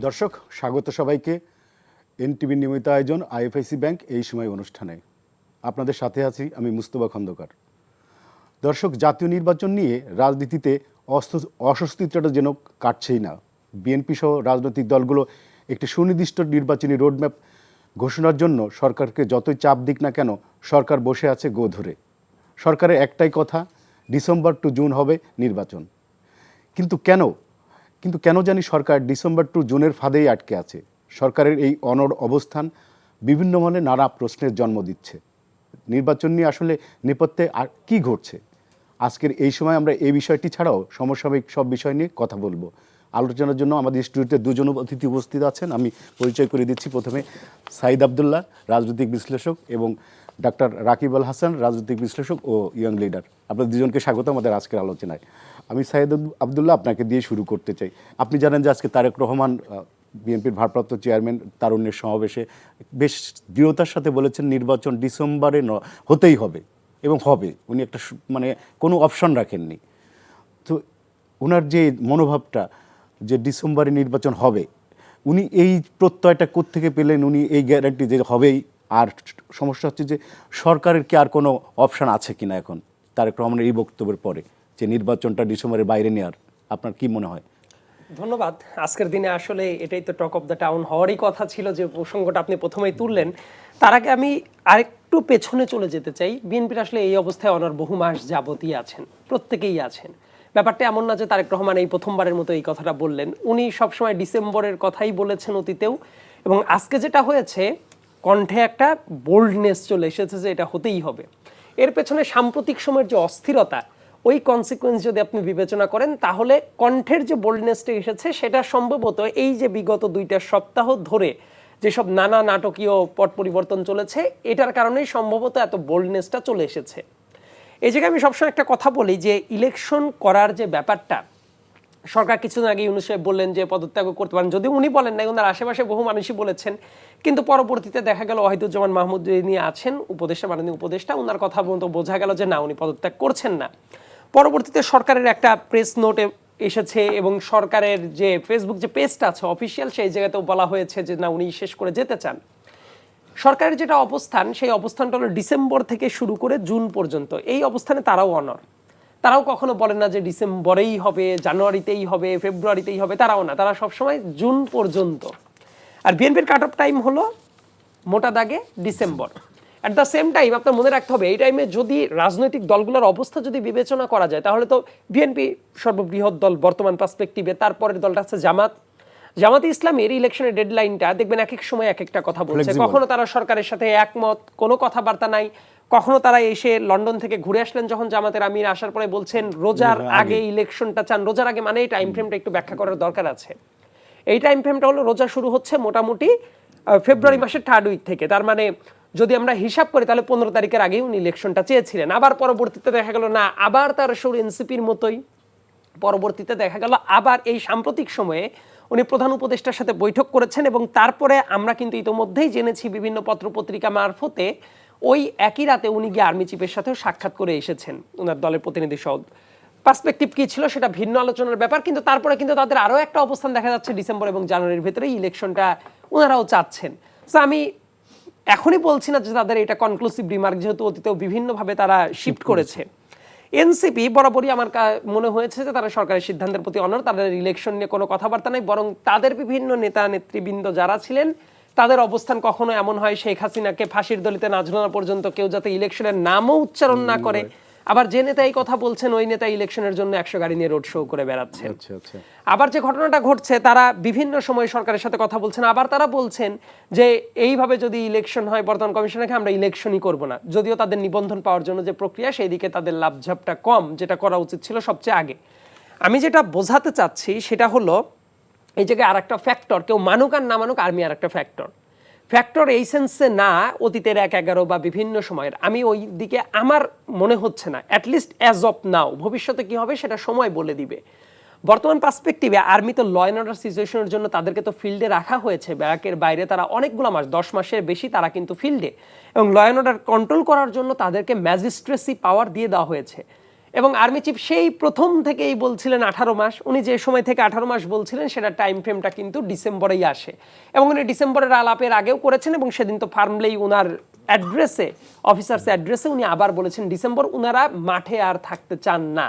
দর্শক, স্বাগত সবাইকে এনটিভির নিয়মিত আয়োজন আইএফআইসি ব্যাংক এই সময় অনুষ্ঠানে। আপনাদের সাথে আছি আমি মুস্তফা খন্দকার। দর্শক, জাতীয় নির্বাচন নিয়ে রাজনীতিতে অস্বস্তিটা যেন কাটছেই না। বিএনপি সহ রাজনৈতিক দলগুলো একটি সুনির্দিষ্ট নির্বাচনী রোডম্যাপ ঘোষণার জন্য সরকারকে যতই চাপ দিক না কেন, সরকার বসে আছে গো ধরে। সরকারের একটাই কথা, ডিসেম্বর টু জুন হবে নির্বাচন। কিন্তু কেন জানি সরকার ডিসেম্বর টু জুনের ফাঁদেই আটকে আছে। সরকারের এই অনড় অবস্থান বিভিন্ন মনে নানা প্রশ্নের জন্ম দিচ্ছে। নির্বাচন নিয়ে আসলে নেপথ্যে আর কী ঘটছে, আজকের এই সময় আমরা এই বিষয়টি ছাড়াও সমসাময়িক সব বিষয় নিয়ে কথা বলবো। আলোচনার জন্য আমাদের স্টুডিওতে দুজন অতিথি উপস্থিত আছেন। আমি পরিচয় করে দিচ্ছি। প্রথমে সাইদ আবদুল্লাহ, রাজনৈতিক বিশ্লেষক, এবং ডাক্তার রাকিব আল হাসান, রাজনৈতিক বিশ্লেষক ও ইয়ং লিডার। আপনাদের দুজনকে স্বাগত আমাদের আজকের আলোচনায়। আমি সাইদ আবদুল্লাহ আপনাকে দিয়ে শুরু করতে চাই। আপনি জানেন যে আজকে তারেক রহমান, বিএনপির ভারপ্রাপ্ত চেয়ারম্যান, তারুণ্যের সমাবেশে বেশ দৃঢ়তার সাথে বলেছেন নির্বাচন ডিসেম্বরে হতেই হবে এবং হবে। উনি একটা কোনো অপশন রাখেননি। তো ওনার যে মনোভাবটা যে ডিসেম্বরে নির্বাচন হবে, উনি এই প্রত্যয়টা কোত্থেকে পেলেন? উনি এই গ্যারান্টি যে হবেই। আর সমস্যা হচ্ছে যে সরকারের কি আর কোনো অপশান আছে কিনা এখন তারেক রহমানের এই বক্তব্যের পরে যে নির্বাচনটা ডিসেম্বরের বাইরে নেওয়ার? আপনার কি মনে হয়? ধন্যবাদ। আজকের দিনে আসলে এটাই তো টক অফ দ্য টাউন হওয়ারই কথা ছিল, যে প্রসঙ্গটা আপনি প্রথমেই তুললেন। তার আগে আমি আরেকটু পেছনে চলে যেতে চাই। বিএনপির আসলে এই অবস্থায় অনার বহু মাস যাবতই আছেন, প্রত্যেকেই আছেন। ব্যাপারটা এমন না যে তারেক রহমান এই প্রথমবারের মতো এই কথাটা বললেন। উনি সবসময় ডিসেম্বরের কথাই বলেছেন অতীতেও, এবং আজকে যেটা হয়েছে, কণ্ঠে একটা বোল্ডনেস চলে এসেছে যে এটা হতেই হবে। এর পেছনে সাম্প্রতিক সময়ের যে অস্থিরতা, ওই কনসিকুয়েন্স যদি আপনি বিবেচনা করেন, তাহলে কণ্ঠের যে বোল্ডনেসটা এসেছে সেটা সম্ভবত এই যে বিগত 2 সপ্তাহ ধরে যেসব নানা নাটকীয় পট পরিবর্তন চলেছে, এটার কারণেই সম্ভবত এত বোল্ডনেসটা চলে এসেছে। এই জায়গায় আমি সবসময় একটা কথা বলি যে ইলেকশন করার যে ব্যাপারটা, সরকার কিছুদিন আগে ইউনূস সাহেব বললেন যে পদত্যাগ করতে পারেন, যদিও উনি বলেন নাই, ওনার আশেপাশে বহু মানুষই বলেছেন। কিন্তু পরবর্তীতে দেখা গেল ওয়াহিদুজ্জামান মাহমুদ যিনি আছেন উপদেষ্টা, মাননীয় উপদেষ্টা, ওনার কথা মতো বোঝা গেল যে না, উনি পদত্যাগ করছেন না। পরবর্তীতে সরকারের একটা প্রেস নোটে এসেছে, এবং সরকারের যে ফেসবুক যে পেজটা আছে অফিসিয়াল, সেই জায়গাতেও বলা হয়েছে যে না, উনি শেষ করে যেতে চান। সরকারের যেটা অবস্থান, সেই অবস্থানটা হলো ডিসেম্বর থেকে শুরু করে জুন পর্যন্ত। এই অবস্থানে তারাও অনড়। তারাও কখনো বলেন না যে ডিসেম্বরেই হবে, জানুয়ারিতেই হবে, ফেব্রুয়ারিতেই হবে, তারাও না। তারা সবসময় জুন পর্যন্ত। আর বিএনপির কাট অফ টাইম হলো মোটা দাগে December. At the same time আপনার মনে রাখতে হবে, এই টাইমে যদি রাজনৈতিক দলগুলোর অবস্থা যদি বিবেচনা করা যায়, তাহলে তো বিএনপি সর্ববৃহৎ দল বর্তমান পার্সপেক্টিভে। তারপরের দলটা আছে জামাতে ইসলামের ইলেকশনের ডেডলাইনটা দেখবেন এক এক সময় এক একটা কথা বলছে। কখনো তারা সরকারের সাথে একমত, কোনো কথাবার্তা নাই। কখনো তারা এসে লন্ডন থেকে ঘুরে আসলেন যখন জামাতের আমির, আসার পরে বলছেন রোজার আগে ইলেকশনটা চান। রোজার আগে মানে এই টাইম ফ্রেমটা একটু ব্যাখ্যা করার দরকার আছে। এই টাইম ফ্রেমটা হলো রোজা শুরু হচ্ছে মোটামুটি ফেব্রুয়ারি মাসের 3rd উইক থেকে। তার মানে যদি আমরা হিসাব করি তাহলে 15 তারিখের আগেই উনি ইলেকশনটা চেয়েছিলেন। আবার পরবর্তীতে দেখা গেল না, আবার তার সুর এনসিপির মতোই। পরবর্তীতে দেখা গেল আবার এই সাম্প্রতিক সময়ে উনি প্রধান উপদেষ্টার সাথে বৈঠক করেছেন, এবং তারপরে আমরা কিন্তু ইতোমধ্যেই জেনেছি বিভিন্ন পত্রপত্রিকা মারফতে ওই একই রাতে উনি গিয়ে আর্মি চিফের সাথেও সাক্ষাৎ করে এসেছেন, ওনার দলের প্রতিনিধি সহ। পার্সপেক্টিভ কি ছিল সেটা ভিন্ন আলোচনার ব্যাপার, কিন্তু তারপরে কিন্তু তাদের আরও একটা অবস্থান দেখা যাচ্ছে, ডিসেম্বর এবং জানুয়ারির ভেতরেই ইলেকশনটা ওনারাও চাচ্ছেন। সো আমি এখনই বলছি না যে তাদের এটা কনক্লুসিভ রিমার্ক, যেহেতু অতীতেও বিভিন্নভাবে তারা শিফট করেছে। এনসিপি বরাবরই আমার মনে হয়েছে যে তারা সরকারের সিদ্ধান্তের প্রতি অনড়। তাদের ইলেকশন নিয়ে কোনো কথাবার্তা নেই, বরং তাদের বিভিন্ন নেতা নেতৃবৃন্দ যারা ছিলেন তাদের অবস্থান কখনো এমন হয় শেখ হাসিনাকে ফাঁসির দলিতে না ঝোলানো পর্যন্ত কেউ যাতে ইলেকশনের নামও উচ্চারণ না করে। আবার যে নেতা এই কথা বলছেন, ওই নেতা ইলেকশনের জন্য 100 গাড়ি নিয়ে রোড শো করে বেড়াচ্ছেন। আবার যে ঘটনাটা ঘটছে, তারা বিভিন্ন সময় সরকারের সাথে কথা বলছেন, আবার তারা বলছেন যে এইভাবে যদি ইলেকশন হয় বর্তমান কমিশনকে আমরা ইলেকশনই করব না। যদিও তাদের নিবন্ধন পাওয়ার জন্য যে প্রক্রিয়া, সেই দিকে তাদের লাভঝাপটা কম, যেটা করা উচিত ছিল সবচেয়ে আগে। আমি যেটা বোঝাতে চাচ্ছি সেটা হলো, এই জায়গায় আর একটা ফ্যাক্টর, কেউ মানুক আর না মানুক, আর্মি আর একটা ফ্যাক্টর এই সেন্সে না অতীতের 1-11 বা বিভিন্ন সময়ের। আমি ওই দিকে আমার মনে হচ্ছে না, অ্যাটলিস্ট অ্যাজ অফ নাও। ভবিষ্যতে কি হবে সেটা সময় বলে দিবে। বর্তমান পার্সপেক্টিভে আর্মি তো ল অ্যান্ড অর্ডার সিচুয়েশনের জন্য তাদেরকে তো ফিল্ডে রাখা হয়েছে, ব্যারাকের বাইরে তারা অনেকগুলো মাস, 10 মাসের বেশি তারা কিন্তু ফিল্ডে, এবং ল অ্যান্ড অর্ডার কন্ট্রোল করার জন্য তাদেরকে ম্যাজিস্ট্রেসি পাওয়ার দিয়ে দেওয়া হয়েছে। এবং আর্মি চিফ সেই প্রথম থেকেই বলছিলেন 18 মাস। উনি যে সময় থেকে 18 মাস বলছিলেন সেটা টাইম ফ্রেমটা কিন্তু ডিসেম্বরেই আসে, এবং উনি ডিসেম্বরের আলাপের আগেও করেছেন, এবং সেদিন তো ফার্মলি উনার অ্যাড্রেসে, অফিসার্স অ্যাড্রেসে উনি আবার বলেছেন ডিসেম্বর উনারা মাঠে আর থাকতে চান না।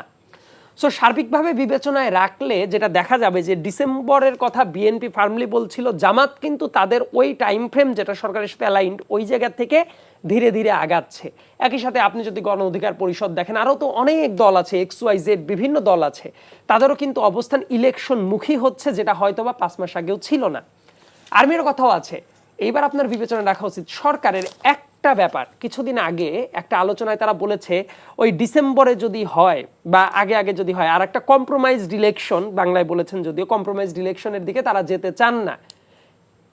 সো সার্বিকভাবে বিবেচনায় রাখলে যেটা দেখা যাবে যে ডিসেম্বরের কথা বিএনপি ফার্মলি বলছিল, জামাত কিন্তু তাদের ওই টাইম ফ্রেম যেটা সরকারের সাথে অ্যালাইন্ড ওই জায়গা থেকে ধীরে ধীরে আগাচ্ছে। একই সাথে আপনি যদি গণ অধিকার পরিষদ দেখেন, আরও তো অনেক দল আছে, XYZ বিভিন্ন দল আছে, তাদেরও কিন্তু অবস্থান ইলেকশন মুখী হচ্ছে, যেটা হয়তো বা 5 মাস আগেও ছিল না। আর্মির কথাও আছে। এইবার আপনার বিবেচনা রাখা উচিত সরকারের একটা ব্যাপার, কিছুদিন আগে একটা আলোচনায় তারা বলেছে ওই ডিসেম্বরে যদি হয় বা আগে আগে যদি হয়, আর একটা কম্প্রোমাইজড ইলেকশন বাংলায় বলেছেন, যদিও কম্প্রোমাইজড ইলেকশনের দিকে তারা যেতে চান না।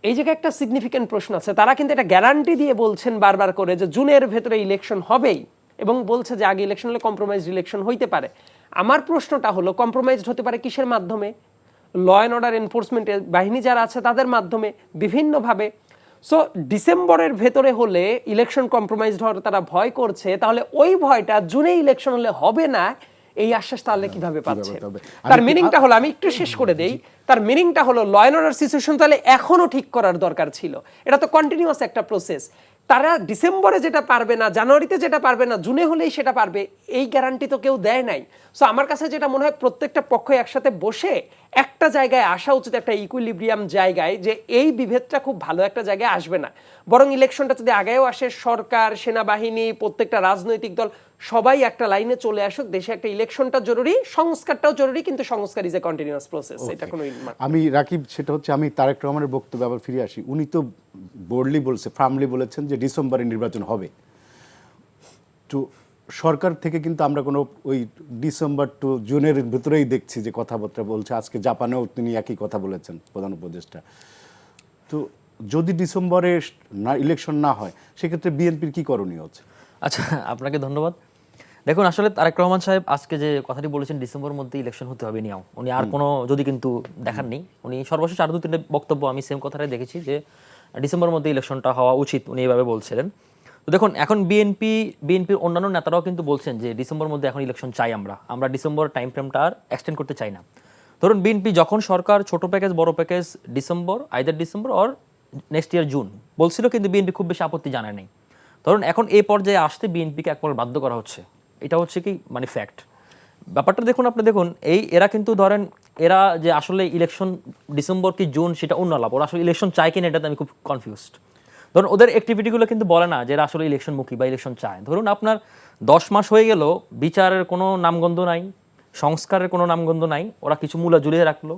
এই জায়গায় একটা সিগনিফিকেন্ট প্রশ্ন আছে। তারা কিন্তু এটা গ্যারান্টি দিয়ে বলছেন বারবার করে যে জুনের ভেতরে ইলেকশন হবেই, এবং বলছে যে আগে ইলেকশন হলে কম্প্রোমাইজড ইলেকশন হইতে পারে। আমার প্রশ্নটা হলো কম্প্রোমাইজড হতে পারে কিসের মাধ্যমে? ল অ্যান্ড অর্ডার এনফোর্সমেন্টের বাহিনী যারা আছে তাদের মাধ্যমে বিভিন্নভাবে। সো ডিসেম্বরের ভেতরে হলে ইলেকশন কম্প্রোমাইজড হওয়ার তারা ভয় করছে, তাহলে ওই ভয়টা জুনে ইলেকশন হলে হবে না এই আশ্বাস তাহলে কিভাবে পাচ্ছে? তার মিনিংটা হলো, আমি একটু শেষ করে দেই, তার মিনিংটা হলো ল অ্যান্ড অর্ডার সিচুয়েশন তাহলে এখনো ঠিক করার দরকার ছিল। এটা তো কন্টিনিউয়াস একটা প্রসেস। তারা ডিসেম্বরে যেটা পারবে না, জানুয়ারিতে যেটা পারবে না, জুনে হলেই সেটা পারবে, এই গ্যারান্টি তো কেউ দেয় নাই। সো আমার কাছে যেটা মনে হয় প্রত্যেকটা পক্ষ একসাথে বসে একটা জায়গায় আসা উচিত, একটা ইকুইলিব্রিয়াম জায়গায়, যে এই বিভেদটা খুব ভালো একটা জায়গায় আসবে না, বরং ইলেকশনটা যদি আগেও আসে, সরকার, সেনাবাহিনী, প্রত্যেকটা রাজনৈতিক দল সবাই একটা লাইনে চলে আসুক। দেশে একটা ইলেকশনটা জরুরি, সংস্কারটাও জরুরি, কিন্তু সংস্কার ইজ এ কন্টিনিউয়াস প্রসেস। এটা কোনো আমি রাকিব, সেটা হচ্ছে আমি তারেক রহমানের বক্তব্য আবার ফিরে আসি। উনি তো বোল্ডলি বলছে, ফার্মলি বলেছেন যে ডিসেম্বরে নির্বাচন হবে। তো সরকার থেকে কিন্তু আমরা কোনো ওই ডিসেম্বর টু জুনের ভিতরেই দেখছি যে কথাবার্তা বলছে। আজকে জাপানেও তিনি একই কথা বলেছেন প্রধান উপদেষ্টা। তো যদি ডিসেম্বরে না ইলেকশন না হয়, সেক্ষেত্রে বিএনপির কি করণীয় হচ্ছে? আচ্ছা, আপনাকে ধন্যবাদ। দেখুন, আসলে তারেক রহমান সাহেব আজকে যে কথাটি বলেছেন ডিসেম্বরের মধ্যে ইলেকশন হতে হবে নিয়েও, উনি আর কোনো যদি কিন্তু দেখাননি। উনি সর্বশেষ আর 2-3 বক্তব্য আমি সেম কথাটাই দেখেছি যে ডিসেম্বরের মধ্যে ইলেকশনটা হওয়া উচিত, উনি এইভাবে বলছিলেন। তো দেখুন, এখন বিএনপির অন্যান্য নেতারাও কিন্তু বলছেন যে ডিসেম্বরের মধ্যে এখন ইলেকশন চাই, আমরা ডিসেম্বর টাইম ফ্রেমটা আর এক্সটেন্ড করতে চাই না। ধরুন বিএনপি যখন সরকার ছোট প্যাকেজ বড় package December, either December or next year June বলছিল, কিন্তু বিএনপি খুব বেশি আপত্তি জানায় নাই। ধরুন এখন এই পর্যায়ে আসতে বিএনপিকে একবার বাধ্য করা হচ্ছে, এটা হচ্ছে কি মানে ফ্যাক্ট। ব্যাপারটা দেখুন, আপনি দেখুন এরা কিন্তু ধরেন এরা যে আসলে ইলেকশন ডিসেম্বর কি জুন সেটা অন্য লাভ, ওরা আসলে ইলেকশন চায় কিনা এটাতে আমি খুব কনফিউজড। ধরুন ওদের অ্যাক্টিভিটিগুলো কিন্তু বলে না যে এরা আসলে ইলেকশনমুখী বা ইলেকশন চায়। ধরুন আপনার 10 মাস হয়ে গেল, বিচারের কোনো নামগন্ধ নাই, সংস্কারের কোনো নামগন্ধ নাই, ওরা কিছু মূলা ঝুলিয়ে রাখলো।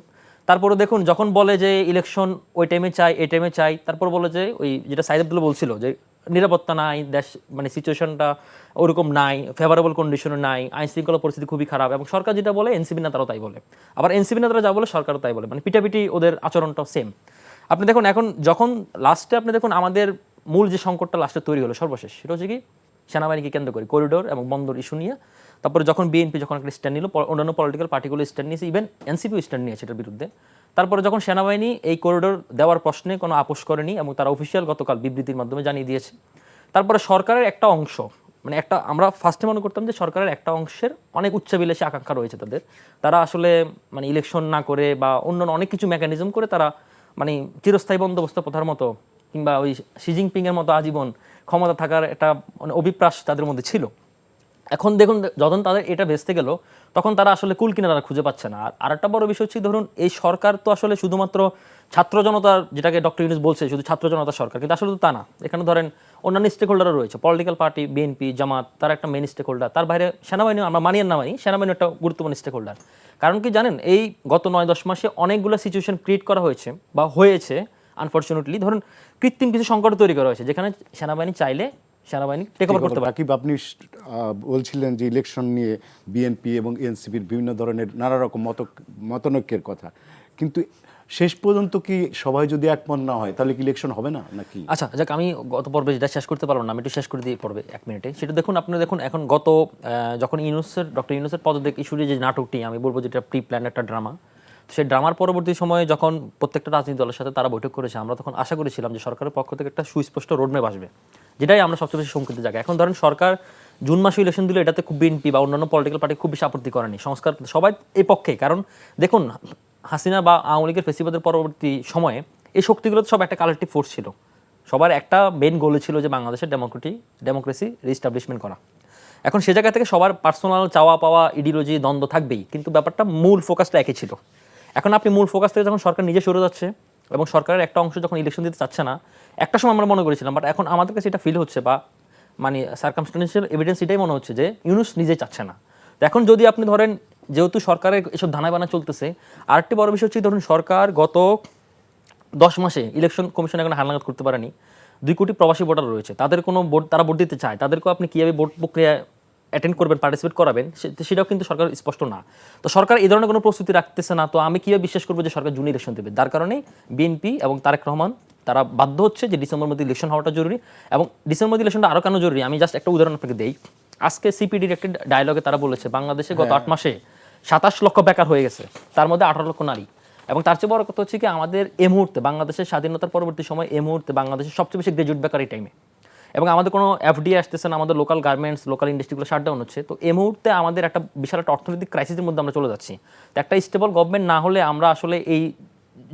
তারপরে দেখুন যখন বলে যে ইলেকশন ওই টাইমে চাই, এই টাইমে চাই, তারপর বলে যে ওই যেটা সাইদ আব্দুল্লাহ বলছিল যে নিরাপত্তা নাই, দেশ মানে সিচুয়েশনটা ওরকম নাই, ফেভারেবল কন্ডিশনে নাই, আইন শৃঙ্খলা পরিস্থিতি খুবই খারাপ, এবং সরকার যেটা বলে এনসিপি নেতারাও তাই বলে, আবার এনসিপি নেতারা যা বলে সরকারও তাই বলে, মানে পিটাপিটি ওদের আচরণটাও সেম। আপনি দেখুন এখন যখন লাস্টে আপনি দেখুন আমাদের মূল যে সংকটটা লাস্টে তৈরি হলো সর্বশেষ, সেটা হচ্ছে কি সেনাবাহিনীকে কেন্দ্র করে করিডোর এবং বন্দর ইস্যু নিয়ে। তারপরে যখন বিএনপি যখন একটা স্ট্যান্ড নিল, অন্যান্য পলিটিক্যাল পার্টিগুলো স্ট্যান্ড নিয়েছে, ইভেন এনসিপিও স্ট্যান্ড নিয়েছে এটার বিরুদ্ধে। তারপরে যখন সেনাবাহিনী এই করিডোর দেওয়ার প্রশ্নে কোনো আপোষ করেনি এবং তারা অফিসিয়াল গতকাল বিবৃতির মাধ্যমে জানিয়ে দিয়েছে। তারপরে সরকারের একটা অংশ, মানে একটা আমরা ফার্স্টে মনে করতাম যে সরকারের একটা অংশের অনেক উচ্চাভিলাষী আকাঙ্ক্ষা রয়েছে তাদের, তারা আসলে মানে ইলেকশন না করে বা অন্যান্য অনেক কিছু মেকানিজম করে তারা মানে চিরস্থায়ী বন্দোবস্ত প্রথার মতো কিংবা ওই শি জিনপিংয়ের মতো আজীবন ক্ষমতা থাকার একটা মানে অভিপ্রাস তাদের মধ্যে ছিল। এখন দেখুন যখন তাদের এটা ভেস্তে গেল, তখন তারা আসলে কুল কিনারা খুঁজে পাচ্ছে না। আর একটা বড় বিষয় হচ্ছে ধরুন এই সরকার তো আসলে শুধুমাত্র ছাত্র জনতার, যেটাকে ডক্টর ইউনূস বলছে শুধু ছাত্র জনতার সরকার, কিন্তু আসলে তো তা না। এখানে ধরেন অন্যান্য স্টেক হোল্ডারও রয়েছে, পলিটিক্যাল পার্টি, বিএনপি, জামাত, তারা একটা মেইন স্টেক হোল্ডার। তার বাইরে সেনাবাহিনী, আমরা মানি আর না মানি, সেনাবাহিনী একটা গুরুত্বপূর্ণ স্টেক হোল্ডার। কারণ কি জানেন, এই গত 9-10 মাসে অনেকগুলো সিচুয়েশন ক্রিয়েট করা হয়েছে বা হয়েছে আনফরচুনেটলি। ধরুন কৃত্রিম কিছু সংকট তৈরি করা হয়েছে, যেখানে সেনাবাহিনী চাইলে সেনাবাহিনী টেক ওভার করতে পারে। রাকিব, আপনি বলছিলেন যে ইলেকশন নিয়ে বিএনপি এবং এনসিপির বিভিন্ন ধরনের নানা রকম মতনৈক্যের কথা, কিন্তু শেষ পর্যন্ত কি সবাই যদি একমত না হয় তাহলে কি ইলেকশন হবে না নাকি? আচ্ছা যাক, আমি গত পর্বে যেটা শেষ করতে পারলাম না, আমি একটু শেষ করে দিই পর্বে 1 মিনিটে। সেটা দেখুন, আপনি দেখুন এখন গত যখন ডক্টর ইউনূসের পদত্যাগ ইস্যুর যে নাটকটি, আমি বলবো যেটা প্রি প্ল্যান একটা ড্রামা, সেই ড্রামার পরবর্তী সময়ে যখন প্রত্যেকটা রাজনৈতিক দলের সাথে তারা বৈঠক করেছে, আমরা তখন আশা করেছিলাম যে সরকারের পক্ষ থেকে একটা সুস্পষ্ট রোডম্যাপ আসবে, যেটাই আমরা সবচেয়ে বেশি শঙ্কিত জায়গা। এখন ধরেন সরকার জুন মাসে ইলেকশন দিলে এটাতে খুব বিএনপি বা অন্যান্য পলিটিক্যাল পার্টি খুব বেশি আপত্তি করেনি, সংস্কার সবাই এই পক্ষে। কারণ দেখুন, হাসিনা বা আওয়ামী লীগের ফেসিবাদের পরবর্তী সময়ে এই শক্তিগুলো সব একটা কালেকটিভ ফোর্স ছিল, সবার একটা মেন গোল ছিল যে বাংলাদেশের ডেমোক্রেসি রিস্টাবলিশমেন্ট করা। এখন সে জায়গা থেকে সবার পার্সোনাল চাওয়া পাওয়া ইডিওলজি দ্বন্দ্ব থাকবেই, কিন্তু ব্যাপারটা মূল ফোকাসটা একই ছিল। এখন আপনি মূল ফোকাস থেকে যখন সরকার নিজে সরে যাচ্ছে এবং সরকারের একটা অংশ যখন ইলেকশন দিতে চাচ্ছে না, একটা সময় আমরা মনে করেছিলাম, বাট এখন আমাদের কাছে এটা ফিল হচ্ছে বা মানে সার্কামস্টেন্সিয়াল এভিডেন্স এটাই মনে হচ্ছে যে ইউনূস নিজেই চাচ্ছে না। তো এখন যদি আপনি ধরেন, যেহেতু সরকারের এসব ধানায় বানা চলতেছে, আরেকটি বড় বিষয় হচ্ছে ধরুন সরকার গত 10 মাসে ইলেকশন কমিশন এখন হালনাগাদ করতে পারেনি। 2 কোটি প্রবাসী ভোটার রয়েছে, তাদের কোনো ভোট, তারা ভোট দিতে চায়, তাদেরকেও আপনি কীভাবে ভোট প্রক্রিয়ায় অ্যাটেন্ড করবেন, পার্টিসিপেট করাবেন, সেটাও কিন্তু সরকার স্পষ্ট না। তো সরকার এই ধরনের কোনো প্রস্তুতি রাখতেছে না, তো আমি কীভাবে বিশ্বাস করবো যে সরকার জুন ইলেকশন দেবে? তার কারণে বিএনপি এবং তারেক রহমান তারা বাধ্য হচ্ছে যে ডিসেম্বর মধ্যে ইলেকশন হওয়াটা জরুরি। এবং ডিসেম্বর মধ্যে ইলেকশনটা আরও কেন জরুরি, আমি জাস্ট একটা উদাহরণ আপনাকে দেই। আজকে সিপিডির একটি ডায়লগে তারা বলেছে বাংলাদেশে গত 8 মাসে 27 লক্ষ বেকার হয়ে গেছে, তার মধ্যে 18 লক্ষ নারী। এবং তার চেয়ে বড় কথা হচ্ছে কি, আমাদের এই মুহূর্তে বাংলাদেশের স্বাধীনতার পরবর্তী সময় এই মুহূর্তে বাংলাদেশের সবচেয়ে বেশি গ্রাজুয়েট বেকার এই টাইমে, এবং আমাদের কোনো এফডিআই আসতেছে না, আমাদের লোকাল গার্মেন্টস, লোকাল ইন্ডাস্ট্রিগুলো শাটডাউন হচ্ছে। তো এই মুহূর্তে আমাদের একটা বিশাল একটা অর্থনৈতিক ক্রাইসিসের মধ্যে আমরা চলে যাচ্ছি। তো একটা স্টেবল গভর্নমেন্ট না হলে আমরা আসলে এই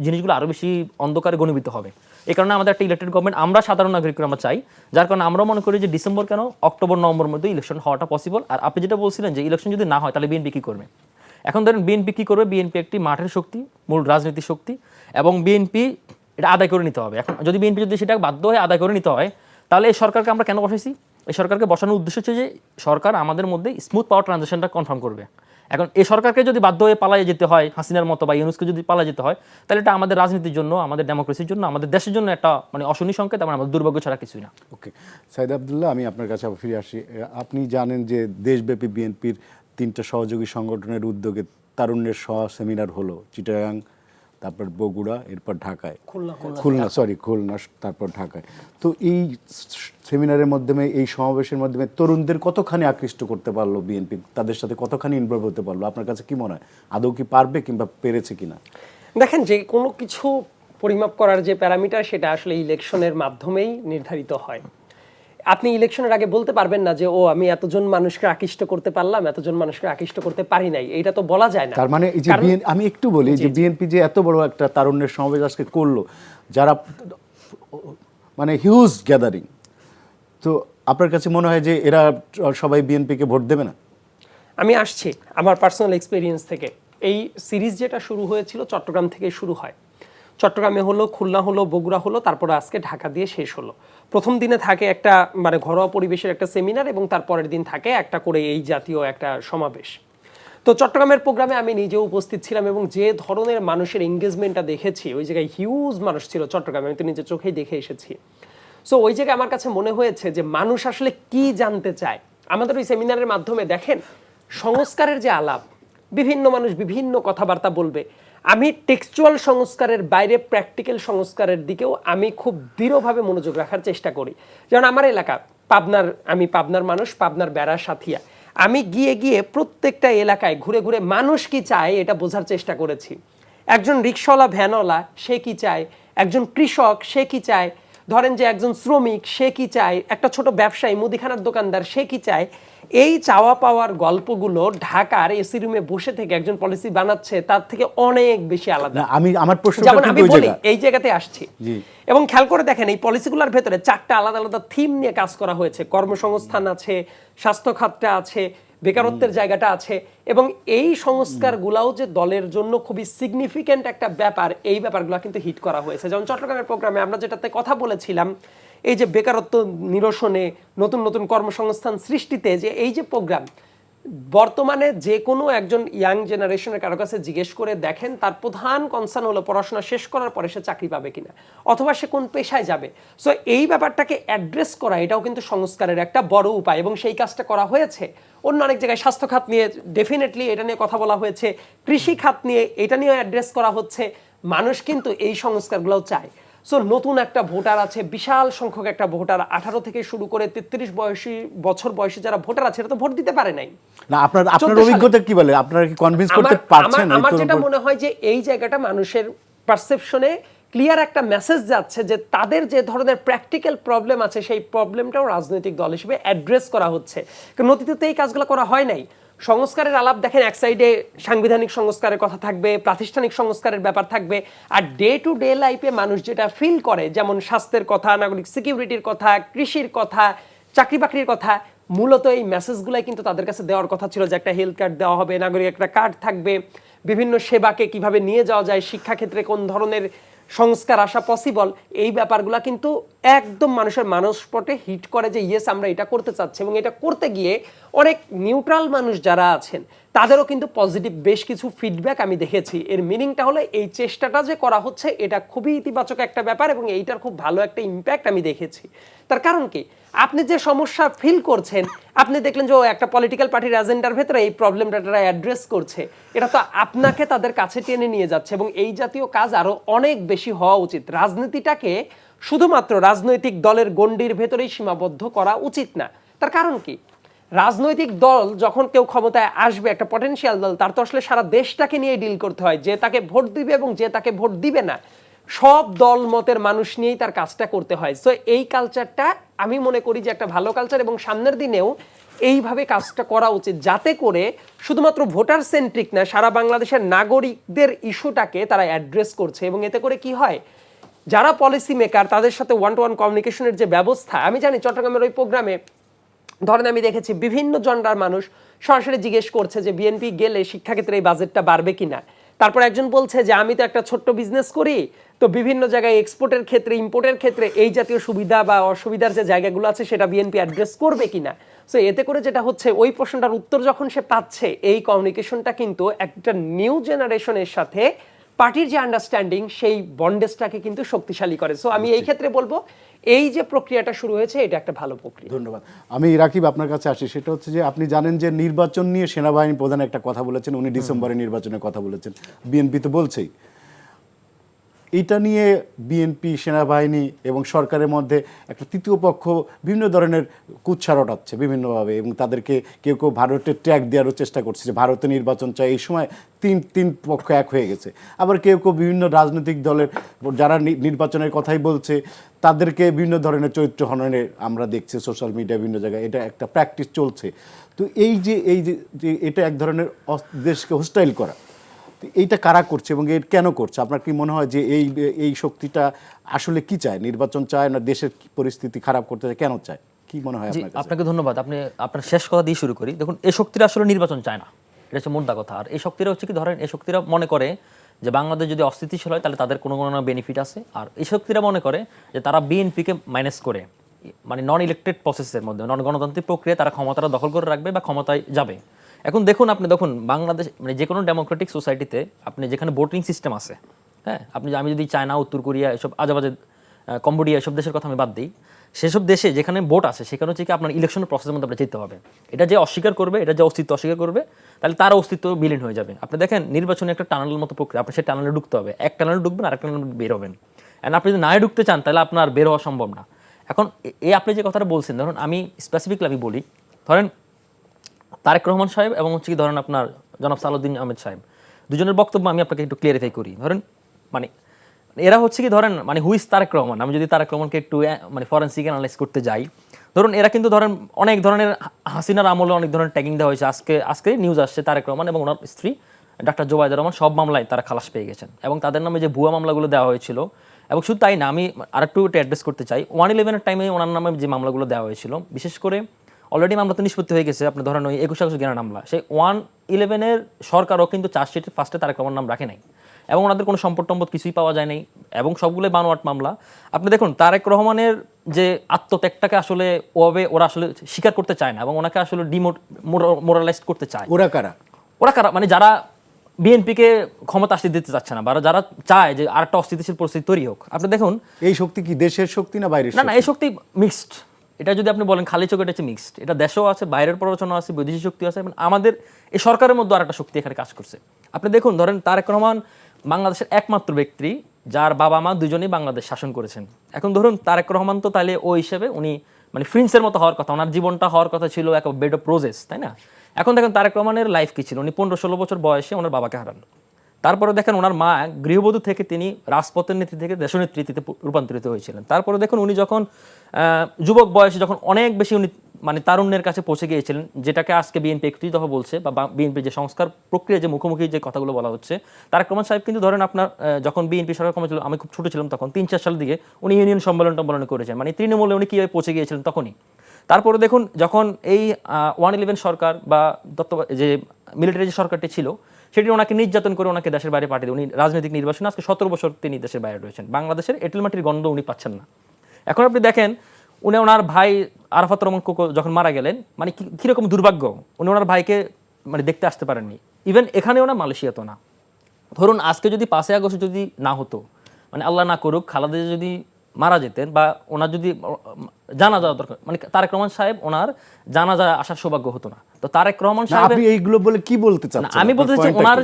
জিনিসগুলো আরও বেশি অন্ধকারে গণিত হবে। এই কারণে আমাদের একটা ইলেক্টেড গভর্নমেন্ট আমরা সাধারণ নাগরিকরা আমরা চাই, যার কারণে আমরা মনে করি যে ডিসেম্বর কেন, অক্টোবর নভেম্বর মধ্যে ইলেকশন হওয়াটা পসিবল। আর আপনি যেটা বলছিলেন যে ইলেকশন যদি না হয় তাহলে বিএনপি কী করবে? এখন ধরেন বিএনপি কী করবে? বিএনপি একটি মাঠের শক্তি, মূল রাজনীতির শক্তি, এবং বিএনপি এটা আদায় করে নিতে হবে। এখন যদি বিএনপি যদি সেটা বাধ্য হয়ে আদায় করে নিতে হয়, তাহলে এই সরকারকে আমরা কেন বসাইছি? এই সরকারকে বসানোর উদ্দেশ্য হচ্ছে যে সরকার আমাদের মধ্যে স্মুথ পাওয়ার ট্রানজিশনটা কনফার্ম করবে। এখন এই সরকারকে যদি বাধ্য হয়ে পালায়ে যেতে হয়, হাসিনার মতো বা ইউনূসকে যদি পালায়ে যেতে হয়, তাহলে এটা আমাদের রাজনীতির জন্য, আমাদের ডেমোক্রেসির জন্য, আমাদের দেশের জন্য একটা মানে অশনি সংকেত, এবং আমাদের দুর্ভাগ্য ছাড়া কিছুই না। ওকে, সাইদ আব্দুল্লাহ, আমি আপনার কাছে আবার ফিরে আসি। আপনি জানেন যে দেশব্যাপী বিএনপির 3টা সহযোগী সংগঠনের উদ্যোগে তারুণ্যের সেমিনার হলো চিটাগাং, তারপর বগুড়া, এরপর ঢাকায়, খুলনা, তারপর ঢাকায়। তো এই সেমিনারের মাধ্যমে, এই সমাবেশের মাধ্যমে তরুণদের কতখানি আকৃষ্ট করতে পারলো বিএনপি, তাদের সাথে কতখানি ইনভলভ হতে পারলো? আপনার কাছে কি মনে হয়, আদৌ কি পারবে কিংবা পেরেছে কিনা? দেখেন, যে কোনো কিছু পরিমাপ করার যে প্যারামিটার, সেটা আসলে ইলেকশনের মাধ্যমেই নির্ধারিত হয়। আপনি ইলেকশনের আগে বলতে পারবেন না যে আমি এতজন মানুষকে আকৃষ্ট করতে পারলাম, এতজন মানুষকে আকৃষ্ট করতে পারি নাই, এটা তো বলা যায় না। তার মানে এই যে আমি একটু বলি যে বিএনপি যে এত বড় একটা তারুণ্যের সমাবেশ আজকে করলো, যারা মানে হিউজ গ্যাদারিং, তো আপনার কাছে মনে হয় যে এরা সবাই বিএনপিকে ভোট দেবে না? আমি আসছি আমার পার্সোনাল এক্সপিরিয়েন্স থেকে। এই সিরিজ যেটা শুরু হয়েছিল চট্টগ্রাম থেকে শুরু হয়, চট্টগ্রামে হলো, খুলনা হলো, বগুড়া হলো, তারপরে আজকে ঢাকা দিয়ে শেষ হলো। প্রথম দিনে থাকে একটা মানে ঘরোয়া পরিবেশের একটা সেমিনার, এবং তারপরের দিন থাকে একটা করে এই জাতীয় একটা সমাবেশ। তো চট্টগ্রামের প্রোগ্রামে আমি নিজেও উপস্থিত ছিলাম, এবং যে ধরনের মানুষের এঙ্গেজমেন্টটা দেখেছি, ওই জায়গায় হিউজ মানুষ ছিল চট্টগ্রামে, আমি তো নিজের চোখেই দেখে এসেছি। সো ওই জায়গায় আমার কাছে মনে হয়েছে যে মানুষ আসলে কি জানতে চায়। আমাদের ওই সেমিনারের মাধ্যমে দেখেন সংস্কারের যে আলাপ, বিভিন্ন মানুষ বিভিন্ন কথাবার্তা বলবে। আমি টেক্সচুয়াল সংস্কারের বাইরে প্র্যাকটিক্যাল সংস্কারের দিকেও আমি খুব দৃঢ়ভাবে মনোযোগ রাখার চেষ্টা করি। যেমন আমার এলাকা আমি পাবনার মানুষ, পাবনার বেড়া সাথিয়া। আমি গিয়ে গিয়ে প্রত্যেকটা এলাকায় ঘুরে ঘুরে মানুষ কি চায় এটা বোঝার চেষ্টা করেছি। একজন রিক্সাওয়ালা, ভ্যানওয়ালা, সে কি চায়? একজন কৃষক, সে কি চায়? ধরেন যে একজন শ্রমিক, সে কি চায়? একটা ছোট ব্যবসায়ী, মুদিখানার দোকানদার, সে কি চায়? এই চাওয়া পাওয়ার গল্পগুলো ঢাকার এসি রুমে বসে থেকে একজন পলিসি বানাচ্ছে তার থেকে অনেক বেশি আলাদা। আমার প্রশ্ন, যেমন আমি বলি, এই জায়গাতে আসছি, এবং খেয়াল করে দেখেন এই পলিসিগুলোর ভেতরে 4টা আলাদা আলাদা থিম নিয়ে কাজ করা হয়েছে। কর্মসংস্থান আছে, স্বাস্থ্য খাতটা আছে, বেকারত্বের জায়গাটা আছে, এবং এই সংস্কারগুলাও যে দলের জন্য খুবই সিগনিফিক্যান্ট একটা ব্যাপার, এই ব্যাপারগুলো কিন্তু হিট করা হয়েছে। যেমন চট্টগ্রামের প্রোগ্রামে আমরা যেটাতে কথা বলেছিলাম, এই যে বেকারত্ব নিরসনে, নতুন নতুন কর্মসংস্থান সৃষ্টিতে, যে এই যে প্রোগ্রাম, বর্তমানে যে কোনো একজন ইয়াং জেনারেশনের কারো কাছে জিজ্ঞেস করে দেখেন, তার প্রধান কনসার্ন হলো পড়াশোনা শেষ করার পরে সে চাকরি পাবে কিনা, অথবা সে কোন পেশায় যাবে। সো এই ব্যাপারটাকে অ্যাড্রেস করা, এটাও কিন্তু সংস্কারের একটা বড় উপায়, এবং সেই কাজটা করা হয়েছে। অন্য অনেক জায়গায় স্বাস্থ্য খাত নিয়ে ডেফিনেটলি এটা নিয়ে কথা বলা হয়েছে, কৃষি খাত নিয়ে এটা নিয়ে অ্যাড্রেস করা হচ্ছে। মানুষ কিন্তু এই সংস্কারগুলোও চায়। সো নতুন একটা ভোটার আছে, বিশাল সংখ্যক একটা ভোটার, 18 থেকে শুরু করে 33 বছর বয়সী যারা ভোটার আছে, এটা তো ভোট দিতে পারে নাই। না, আপনার অভিজ্ঞতা কি বলে? আপনারা কি কনভিন্স করতে পারছেন? আমার যেটা মনে হয় যে এই জায়গাটা মানুষের পারসেপশনে ক্লিয়ার একটা মেসেজ যাচ্ছে যে তাদের যে ধরনের প্র্যাকটিক্যাল প্রবলেম আছে সেই প্রবলেমটাও রাজনৈতিক দল হিসেবে অ্যাড্রেস করা হচ্ছে। কারণ অতীতে তো এই কাজগুলো করা হয় নাই। সংস্কারের আলাপ দেখেন, এক সাইডে সাংবিধানিক সংস্কারের কথা থাকবে, প্রাতিষ্ঠানিক সংস্কারের ব্যাপার থাকবে, আর ডে টু ডে লাইফে মানুষ যেটা ফিল করে, যেমন স্বাস্থ্যের কথা, নাগরিক সিকিউরিটির কথা, কৃষির কথা, চাকরি বাকরির কথা, মূলত এই মেসেজগুলাই কিন্তু তাদের কাছে দেওয়ার কথা ছিল, যে একটা হেলথ কার্ড দেওয়া হবে, নাগরিক একটা কার্ড থাকবে, বিভিন্ন সেবাকে কিভাবে নিয়ে যাওয়া যায়, শিক্ষাক্ষেত্রে কোন ধরনের সংস্কার আসা পসিবল, এই ব্যাপারগুলো কিন্তু একদম মানুষের মানসপটে হিট করে যে ইয়েস আমরা এটা করতে চাচ্ছি। এবং এটা করতে গিয়ে অনেক নিউট্রাল মানুষ যারা আছেন তাদেরও কিন্তু পজিটিভ বেশ কিছু ফিডব্যাক আমি দেখেছি। এর মিনিংটা হলো এই চেষ্টাটা যে করা হচ্ছে এটা খুবই ইতিবাচক একটা ব্যাপার এবং এইটার খুব ভালো একটা ইম্প্যাক্ট আমি দেখেছি। তার কারণ কি, আপনি যে সমস্যা ফিল করছেন, আপনি দেখলেন যে একটা পলিটিক্যাল পার্টির এজেন্ডার ভেতরে এই প্রবলেমটা তারা অ্যাড্রেস করছে, এটা তো আপনাকে তাদের কাছে টেনে নিয়ে যাচ্ছে। এবং এই জাতীয় কাজ আরো অনেক বেশি হওয়া উচিত। রাজনীতিটাকে শুধুমাত্র রাজনৈতিক দলের গণ্ডির ভেতরেই সীমাবদ্ধ করা উচিত না। তার কারণ কি, রাজনৈতিক দল যখন কেউ ক্ষমতায় আসবে, একটা পটেনশিয়াল দল, তার তো আসলে সারা দেশটাকে নিয়ে ডিল করতে হয়, যে তাকে ভোট দিবে এবং যে তাকে ভোট দিবে না, সব দল মতের মানুষ নিয়েই তার কাজটা করতে হয়। সো এই কালচারটা আমি মনে করি যে একটা ভালো কালচার, এবং সামনের দিনেও এইভাবে কাজটা করা উচিত, যাতে করে শুধুমাত্র ভোটার সেন্ট্রিক না, সারা বাংলাদেশের নাগরিকদের ইস্যুটাকে তারা অ্যাড্রেস করছে। এবং এতে করে কি হয়, যারা পলিসি মেকার তাদের সাথে ওয়ান টু ওয়ান কমিউনিকেশনের যে ব্যবস্থা, আমি জানি চট্টগ্রামের ওই প্রোগ্রামে ধরেন আমি দেখেছি বিভিন্ন জনরার মানুষ সরাসরি জিজ্ঞেস করছে যে বিএনপি গেলে শিক্ষাক্ষেত্রে এই বাজেটটা বাড়বে কিনা। তারপর একজন বলছে যে আমি তো একটা ছোট্ট বিজনেস করি, তো বিভিন্ন জায়গায় এক্সপোর্টের ক্ষেত্রে, ইম্পোর্টের ক্ষেত্রে এই জাতীয় সুবিধা বা অসুবিধার যে জায়গাগুলো আছে সেটা বিএনপি অ্যাড্রেস করবে কিনা। সো এতে করে যেটা হচ্ছে, ওই প্রশ্নটার উত্তর যখন সে পাচ্ছে, এই কমিউনিকেশনটা কিন্তু একটা নিউ জেনারেশনের সাথে পার্টির যে আন্ডারস্ট্যান্ডিং সেই বন্ডেজটাকে কিন্তু শক্তিশালী করে। সো আমি এই ক্ষেত্রে বলবো এই যে প্রক্রিয়াটা শুরু হয়েছে এটা একটা ভালো প্রক্রিয়া। ধন্যবাদ। আমি রাকিব আপনার কাছে আসি, সেটা হচ্ছে যে আপনি জানেন যে নির্বাচন নিয়ে সেনাবাহিনী প্রধান একটা কথা বলেছেন, উনি ডিসেম্বরে নির্বাচনের কথা বলেছেন, বিএনপি তো বলছেই। এটা নিয়ে বিএনপি, সেনাবাহিনী এবং সরকারের মধ্যে একটা তৃতীয় পক্ষ বিভিন্ন ধরনের কুৎসা রটাচ্ছে বিভিন্নভাবে, এবং তাদেরকে কেউ কেউ ভারতের ট্র্যাক দেওয়ারও চেষ্টা করছে যে ভারতে নির্বাচন চাই। এই সময় তিন পক্ষ এক হয়ে গেছে। আবার কেউ কেউ বিভিন্ন রাজনৈতিক দলের যারা নির্বাচনের কথাই বলছে তাদেরকে বিভিন্ন ধরনের চরিত্র হননের আমরা দেখছি সোশ্যাল মিডিয়া বিভিন্ন জায়গায়, এটা একটা প্র্যাকটিস চলছে। তো এই যে এটা এক ধরনের দেশকে হোস্টাইল করা, এইটা কারা করছে এবং এর কেন করছে? আপনার কি মনে হয় যে এই শক্তিটা আসলে কি চায়? নির্বাচন চায় না দেশের পরিস্থিতি খারাপ করতে চায়? কেন চায়, কি মনে হয় আপনার কাছে? আপনাকে ধন্যবাদ। আপনি আপনার শেষ কথা দিয়ে শুরু করি। দেখুন, এই শক্তিরা আসলে নির্বাচন চায় না, এটা হচ্ছে মোদ্দা কথা। আর এই শক্তিরা হচ্ছে কি, ধরেন এই শক্তিরা মনে করে যে বাংলাদেশ যদি অস্থিতিশীল হয় তাহলে তাদের কোনো বেনিফিট আছে। আর এই শক্তিরা মনে করে যে তারা বিএনপিকে মাইনাস করে, মানে নন ইলেক্টেড প্রসেসের মধ্যে, নন গণতান্ত্রিক প্রক্রিয়া তারা ক্ষমতাটা দখল করে রাখবে বা ক্ষমতায় যাবে। এখন দেখুন, আপনি দেখুন বাংলাদেশ মানে যে কোনো ডেমোক্রেটিক সোসাইটিতে আপনি যেখানে ভোটিং সিস্টেম আছে, হ্যাঁ, আমি যদি চায়না, উত্তর কোরিয়া, এসব আজেবাজে, কম্বোডিয়া, এসব দেশের কথা আমি বাদ দিই, সেসব দেশে যেখানে ভোট আছে সেখানে হচ্ছে কি আপনার ইলেকশনের প্রসেসের মধ্যে আপনার যেতে হবে। এটা যে অস্বীকার করবে, এটা যে অস্তিত্ব অস্বীকার করবে, তাহলে তার অস্তিত্ব বিলীন হয়ে যাবে। আপনি দেখেন নির্বাচনে একটা টানেলের মতো প্রক্রিয়া, আপনি সেই টানেলে ঢুকতে হবে, এক টানেলে ঢুকবেন আর এক টানেলে বের হবেন। অ্যান্ড আপনি যদি না ঢুকতে চান তাহলে আপনার বের হওয়া সম্ভব না। এখন আপনি যে কথাটা বলছেন, ধরুন আমি স্পেসিফিকলি আমি বলি, ধরেন তারেক রহমান সাহেব এবং হচ্ছে কি ধরেন আপনার জনাব সালাউদ্দিন আহমেদ সাহেব, দুজনের বক্তব্য আমি আপনাকে একটু ক্লিয়ারিফাই করি। ধরেন মানে এরা হচ্ছে কি, ধরেন মানে হুইজ তারেক রহমান, আমি যদি তারেক রহমানকে একটু মানে ফরেন্সিক অ্যানালাইজ করতে যাই, ধরুন এরা কিন্তু ধরেন অনেক ধরনের হাসিনার আমলে অনেক ধরনের ট্যাগিং দেওয়া হয়েছে। আজকে নিউজ আসছে তারেক রহমান এবং ওনার স্ত্রী ডাক্তার জোবায়দা রহমান সব মামলায় তারা খালাস পেয়ে গেছেন, এবং তাদের নামে যে ভুয়া মামলাগুলো দেওয়া হয়েছিল, এবং শুধু তাই না, আমি আরেকটু এটা অ্যাড্রেস করতে চাই, 111-এর টাইমে ওনার নামে যে মামলাগুলো দেওয়া হয়েছিল, বিশেষ করে অলরেডি মামলা তো নিষ্পত্তি হয়ে গেছে, আপনি ধরেন ওই 21 জ্ঞানের মামলা, সেই 111-এর সরকারও কিন্তু চার্জশিটের ফার্স্টে তারেক রহমান নাম রাখে নাই, এবং ওনাদের কোনো সম্পদ টম্পদ কিছুই পাওয়া যায় নাই, এবং সবগুলোই বানোয়াট মামলা। আপনি দেখুন তারেক রহমানের যে আত্মত্যাগটাকে আসলে ওরা আসলে স্বীকার করতে চায় না, এবং ওনাকে আসলে ডিমোরালাইজ করতে চায়। ওরা কারা? মানে যারা বিএনপিকে ক্ষমতা আসতে দিতে চাচ্ছে না, বা যারা চায় যে আরেকটা অস্থিতিশীল পরিস্থিতি তৈরি হোক। আপনি দেখুন এই শক্তি কি দেশের শক্তি না বাইরের? না, এই শক্তি মিক্সড। এটা যদি আপনি বলেন খালি চোখে, এটা হচ্ছে মিক্সড। এটা দেশেও আছে, বাইরের প্ররোচনা আছে, বৈদেশিক শক্তি আছে, এবং আমাদের এই সরকারের মধ্যে আরেকটা শক্তি এখানে কাজ করছে। আপনি দেখুন, ধরেন তারেক রহমান বাংলাদেশের একমাত্র ব্যক্তি যার বাবা মা দুজনেই বাংলাদেশ শাসন করেছেন। এখন ধরুন তারেক রহমান তো তাহলে ওই হিসেবে উনি মানে প্রিন্সের মতো হওয়ার কথা, ওনার জীবনটা হওয়ার কথা ছিল এক বেড অফ রোজেস, তাই না? এখন দেখেন তারেক রহমানের লাইফ কি ছিল, উনি 15-16 বছর বয়সে ওনার বাবাকে হারান, তারপরে দেখেন ওনার মা গৃহবধূ থেকে তিনি রাজপথের নেত্রী থেকে দেশনেত্রীতে রূপান্তরিত হয়েছিলেন। তারপরে দেখুন উনি যখন যুবক বয়সে যখন অনেক বেশি উনি মানে তারুণ্যের কাছে পৌঁছে গিয়েছিলেন, যেটাকে আজকে বিএনপি একটি দফা বলছে বা বিএনপির যে সংস্কার প্রক্রিয়া যে মুখোমুখি যে কথাগুলো বলা হচ্ছে, তারেক রহমান সাহেব কিন্তু ধরেন আপনার যখন বিএনপি সরকার ক্ষমতা ছিল, আমি খুব ছোট ছিলাম তখন 3-4 সালের দিকে উনি ইউনিয়ন সম্মেলন করেছেন, মানে তৃণমূলে উনি কীভাবে পৌঁছে গিয়েছিলেন তখনই। তারপরে দেখুন যখন এই 111 সরকার বা যে মিলিটারি যে সরকারটি ছিল সেটি ওনাকে নির্যাতন করে ওনাকে দেশের বাইরে পাঠিয়ে, উনি রাজনৈতিক নির্বাচনে আজকে 17 বছর তিনি দেশের বাইরে রয়েছেন, বাংলাদেশের এঁটেল মাটির গন্ধ উনি পাচ্ছেন না। এখন আপনি দেখেন উনি ওনার ভাই আরাফাত রহমান কোকো যখন মারা গেলেন, মানে কীরকম দুর্ভাগ্য, উনি ওনার ভাইকে মানে দেখতে আসতে পারেননি, ইভেন এখানেও না মালয়েশিয়াতেও না। ধরুন আজকে যদি 5 আগস্ট যদি না হতো, মানে আল্লাহ না করুক খালেদা জিয়া যদি মারা যেতেন বা ওনার যদি জানাজা দরকার, মানে তারেক রহমান সাহেব ওনার জানাজা আসার সৌভাগ্য হতো না। তো তারেক রহমান সাহেব, আপনি এইগুলো বলে কি বলতে চাচ্ছেন? আমি বলতে চাচ্ছি ওনার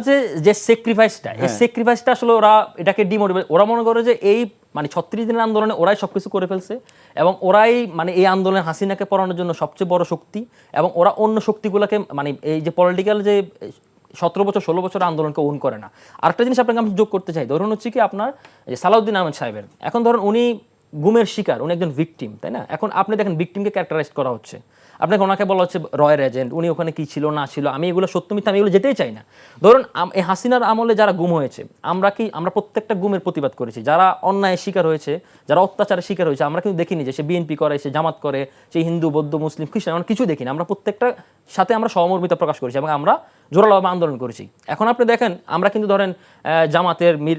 যে স্যাক্রিফাইসটা, এই স্যাক্রিফাইসটা আসলে ওরা এটাকে ডিমোটিভেট, ওরা মনে করে যে এই মানে 36 দিনের আন্দোলনে ওরাই সবকিছু করে ফেলছে এবং ওরাই মানে এই আন্দোলনে হাসিনাকে পড়ানোর জন্য সবচেয়ে বড় শক্তি, এবং ওরা অন্য শক্তিগুলোকে মানে এই যে পলিটিক্যাল যে 17 বছর 16 বছর আন্দোলনকে ওন করে না। আরেকটা জিনিস আপনাকে আমি যোগ করতে চাই, ধরুন হচ্ছে কি আপনার সালাউদ্দিন আহমেদ সাহেবের, এখন ধরুন উনি গুমের শিকার, উনি একজন ভিকটিম, তাই না? এখন আপনি দেখেন ভিকটিমকে ক্যারেক্টারাইজ করা হচ্ছে, আপনাকে ওনাকে বলা হচ্ছে রয়ের এজেন্ট, উনি ওখানে কি ছিল না ছিল, আমি এগুলো সত্য মিথ্যা আমি এগুলো যেতেই চাই না। ধরুন এই হাসিনার আমলে যারা গুম হয়েছে, আমরা প্রত্যেকটা গুমের প্রতিবাদ করেছি, যারা অন্যায়ের শিকার হয়েছে, যারা অত্যাচারের শিকার হয়েছে, আমরা কিন্তু দেখিনি যে সে বিএনপি করে, সে জামাত করে, সে হিন্দু বৌদ্ধ মুসলিম খ্রিস্টান, আমরা কিছু দেখিনি, আমরা প্রত্যেকটা সাথে আমরা সহমর্মিতা প্রকাশ করেছি এবং আমরা জোরালোভাবে আন্দোলন করেছি। এখন আপনি দেখেন আমরা কিন্তু ধরেন জামাতের মীর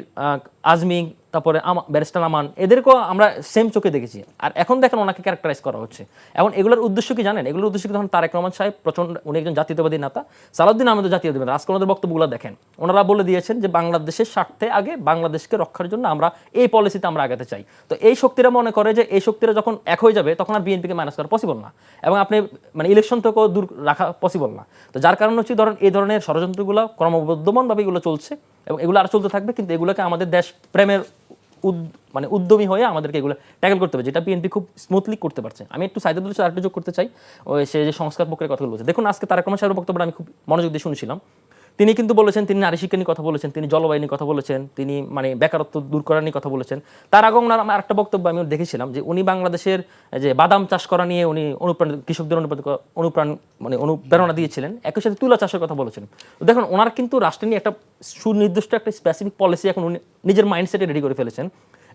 আজমি, তারপরে ব্যারিস্টার আমান, এদেরকেও আমরা সেম চোখে দেখেছি, আর এখন দেখেন ওনাকে ক্যারেক্টারাইজ করা হচ্ছে। এবং এগুলোর উদ্দেশ্য কি জানেন? এগুলোর উদ্দেশ্য কি, তখন তারেক রহমান সাহেব প্রচন্ড, উনি একজন জাতীয়তাবাদী নেতা, সালাউদ্দিন আহমেদ জাতীয়তাবাদী, আজকে ওনাদের বক্তব্যগুলো দেখেন, ওনারা বলে দিয়েছেন যে বাংলাদেশের স্বার্থে আগে বাংলাদেশকে রক্ষার জন্য আমরা এই পলিসিতে আমরা আগাতে চাই। তো এই শক্তিরা মনে করে যে এই শক্তিরা যখন এক হয়ে যাবে তখন আর বিএনপিকে মাইনাস করা পসিবল না, এবং আপনি মানে ইলেকশন থেকেও দূর রাখা পসিবল না। তো যার কারণ হচ্ছে ধরেন এই ধরনের ষড়যন্ত্রগুলো ক্রমবর্ধমানভাবে এগুলো চলছে এবং এগুলো আর চলতে থাকবে, কিন্তু এগুলোকে আমাদের দেশ প্রেমের মানে উদ্যমী হয়ে আমাদেরকে এগুলো ট্যাকেল করতে হবে, যেটা বিএনপি খুব স্মুথলি করতে পারছে। আমি একটু সাইদুল সাহেব আরেকটু যোগ করতে চাই, ওই সে যে সংস্কার প্রক্রিয়ার কথাগুলো বলছে, দেখুন আজকে তারেক রহমান সাহেবের বক্তব্যটা আমি খুব মনোযোগ দিয়ে শুনছিলাম। তিনি কিন্তু বলেছেন, তিনি নারী শিক্ষা নিয়ে কথা বলেছেন, তিনি জলবায়ু নিয়ে কথা বলেছেন, তিনি মানে বেকারত্ব দূর করা নিয়ে কথা বলেছেন। তার আগে ওনার আরেকটা বক্তব্য আমি দেখেছিলাম যে উনি বাংলাদেশের যে বাদাম চাষ করা নিয়ে উনি কৃষকদের অনুপ্রেরণা দিয়েছিলেন, একই সাথে তুলা চাষের কথা বলেছেন। তো দেখুন ওনার কিন্তু রাষ্ট্র নিয়ে একটা সুনির্দিষ্ট একটা স্পেসিফিক পলিসি এখন উনি নিজের মাইন্ডসেটে রেডি করে ফেলেছেন,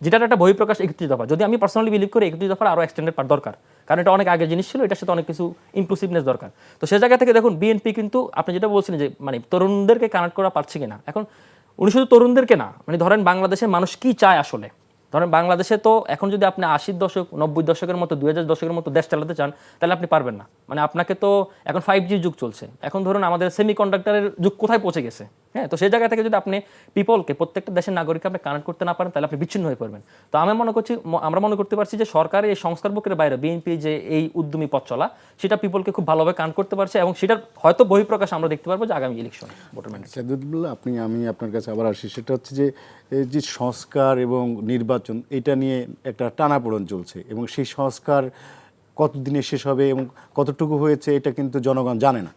যেটার একটা বহিঃপ্রকাশ 31 দফা। যদি আমি পার্সোনালি বিলিভ করি 31 দফার আরও এক্সটেন্ডেড পার দরকার, কারণ এটা অনেক আগের জিনিস ছিল, এটার সাথে অনেক কিছু ইনক্লুসিভনেস দরকার। তো সে জায়গা থেকে দেখুন বিএনপি কিন্তু আপনি যেটা বলছিলেন যে মানে তরুণদেরকে কানেক্ট করা পারছে কিনা, এখন উনি শুধু তরুণদেরকে না, মানে ধরেন বাংলাদেশের মানুষ কি চায় আসলে, ধরেন বাংলাদেশে তো এখন যদি আপনি 80 দশক 90 দশকের মতো 2000 দশকের মতো দেশ চালাতে চান তাহলে আপনি পারবেন না। মানে আপনাকে তো এখন 5G যুগ চলছে, এখন ধরুন আমাদের সেমিকন্ডাক্টরের যুগ কোথায় পৌঁছে গেছে, হ্যাঁ। তো সেই জায়গা থেকে যদি আপনি পিপলকে, প্রত্যেকটা দেশের নাগরিককে আপনি কানেক্ট করতে না পারেন তাহলে আপনি বিচ্ছিন্ন হয়ে পড়বেন। তো আমরা মনে করতে পারছি যে সরকারের এই সংস্কার প্রক্রিয়ার বাইরে বিএনপি যে এই উদ্যমী পথ চলা, সেটা পিপলকে খুব ভালোভাবে কানেক্ট করতে পারছে এবং সেটার হয়তো বহিঃপ্রকাশ আমরা দেখতে পারবো যে আগামী ইলেকশন ভোটার ম্যান্ডেট। আমি আপনার কাছে আবার আসি, সেটা হচ্ছে যে এই যে সংস্কার এবং নির্বাচন, এটা নিয়ে একটা টানাপোড়েন চলছে এবং সেই সংস্কার কতদিনে শেষ হবে এবং কতটুকু হয়েছে এটা কিন্তু জনগণ জানে না।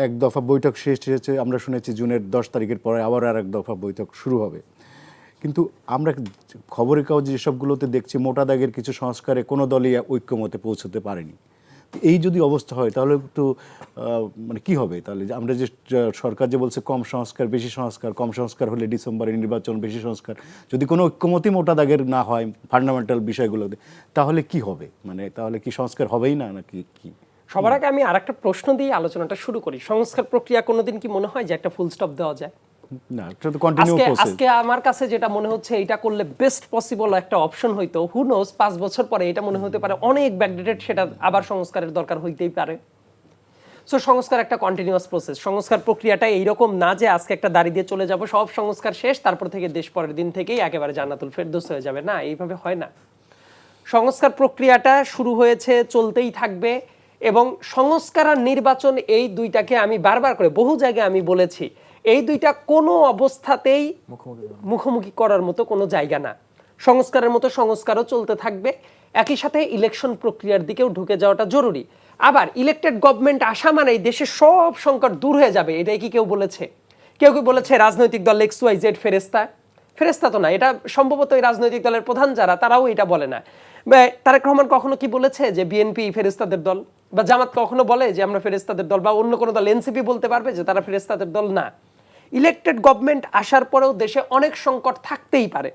এক দফা বৈঠক শেষ হয়েছে, আমরা শুনেছি জুনের 10 তারিখের পরে আবার আর এক দফা বৈঠক শুরু হবে, কিন্তু আমরা খবরের কাগজে যেসবগুলোতে দেখছি মোটা দাগের কিছু সংস্কারে কোনো দলই ঐক্যমতে পৌঁছতে পারেনি। এই যদি অবস্থা হয় তাহলে একটু মানে কি হবে? তাহলে আমরা যে সরকার যে বলছে কম সংস্কার বেশি সংস্কার, কম সংস্কার হলে ডিসেম্বরে নির্বাচন, বেশি সংস্কার, যদি কোনো ঐক্যমতই মোটা দাগের না হয় ফান্ডামেন্টাল বিষয়গুলোতে, তাহলে কি হবে? মানে তাহলে কি সংস্কার হবেই না নাকি কি? সবার আগে আমি আরেকটা প্রশ্ন দিয়ে আলোচনাটা শুরু করি। সংস্কার প্রক্রিয়া কোনোদিন কি মনে হয় যে একটা ফুল স্টপ দেওয়া যায়? না, এটা তো কন্টিনিউ প্রসেস। আজকে আমার কাছে যেটা মনে হচ্ছে এটা করলে বেস্ট পসিবল একটা অপশন হইতো। হু নোজ 5 বছর পরে এটা মনে হতে পারে অনেক ব্যাকডেটেড, সেটা আবার সংস্কারের দরকার হইতেই পারে। সো সংস্কার একটা কন্টিনিউয়াস প্রসেস। সংস্কার প্রক্রিয়াটা এইরকম না যে আজকে একটা দাড়ি দিয়ে চলে যাব, সব সংস্কার শেষ, তারপর থেকে দেশ পরের দিন থেকেই একেবারে জান্নাতুল ফেরদৌস হয়ে যাবে, না, এইভাবে হয় না। সংস্কার প্রক্রিয়াটা শুরু হয়েছে, চলতেই থাকবে, এবং সংস্কার আর নির্বাচন এই দুইটাকে আমি বারবার করে বহু জায়গায় আমি বলেছি, এই দুইটা কোনো অবস্থাতেই মুখোমুখি করার মতো কোনো জায়গা না। সংস্কারের মতো সংস্কারও চলতে থাকবে, একই সাথে ইলেকশন প্রক্রিয়ার দিকেও ঢুকে যাওয়াটা জরুরি। আবার ইলেকটেড গভর্নমেন্ট আসা মানে দেশের সব সংকট দূর হয়ে যাবে, এটাই কি কেউ বলেছে? কেউ কেউ বলেছে রাজনৈতিক দল XYZ ফেরেস্তা। ফেরেস্তা তো না, এটা সম্ভবত এই রাজনৈতিক দলের প্রধান যারা তারাও এটা বলে না। তারেক রহমান কখনো কি বলেছে যে বিএনপি ফেরেস্তাদের দল, বা জামাত কখনো বলে যে আমরা ফেরেস্তাদের দল, বা অন্য কোনো দল এনসিপি বলতে পারবে যে তারা ফেরেস্তাদের দল? না। ইলেকটেড গভর্নমেন্ট আসার পরেও দেশে অনেক সংকট থাকতেই পারে।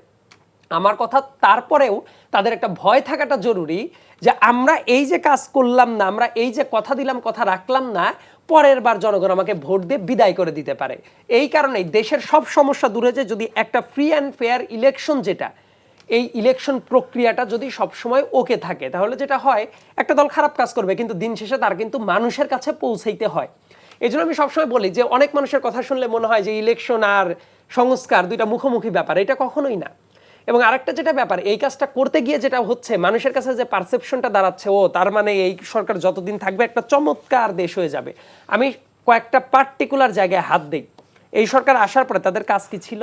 আমার কথা, তারপরেও তাদের একটা ভয় থাকাটা জরুরি যে আমরা এই যে কাজ করলাম না, আমরা এই যে কথা দিলাম কথা রাখলাম না, পরের বার জনগণ আমাকে ভোট দিয়ে বিদায় করে দিতে পারে। এই কারণেই দেশের সব সমস্যা দূরে যায় যদি একটা ফ্রি অ্যান্ড ফেয়ার ইলেকশন, যেটা এই ইলেকশন প্রক্রিয়াটা যদি সবসময় ওকে থাকে, তাহলে যেটা হয় একটা দল খারাপ কাজ করবে কিন্তু দিন শেষে তার কিন্তু মানুষের কাছে পৌঁছাইতে হয়। এই জন্য আমি সবসময় বলি যে অনেক মানুষের কথা শুনলে মনে হয় যে ইলেকশন আর সংস্কার দুইটা মুখোমুখি ব্যাপার, এটা কখনোই না। এবং আরেকটা যেটা ব্যাপার, এই কাজটা করতে গিয়ে যেটা হচ্ছে মানুষের কাছে যে পারসেপশনটা দাঁড়াচ্ছে, ও তার মানে এই সরকার যতদিন থাকবে একটা চমৎকার দেশ হয়ে যাবে। আমি কয়েকটা পার্টিকুলার জায়গায় হাত দিই। এই সরকার আসার পরে তাদের কাজ কি ছিল?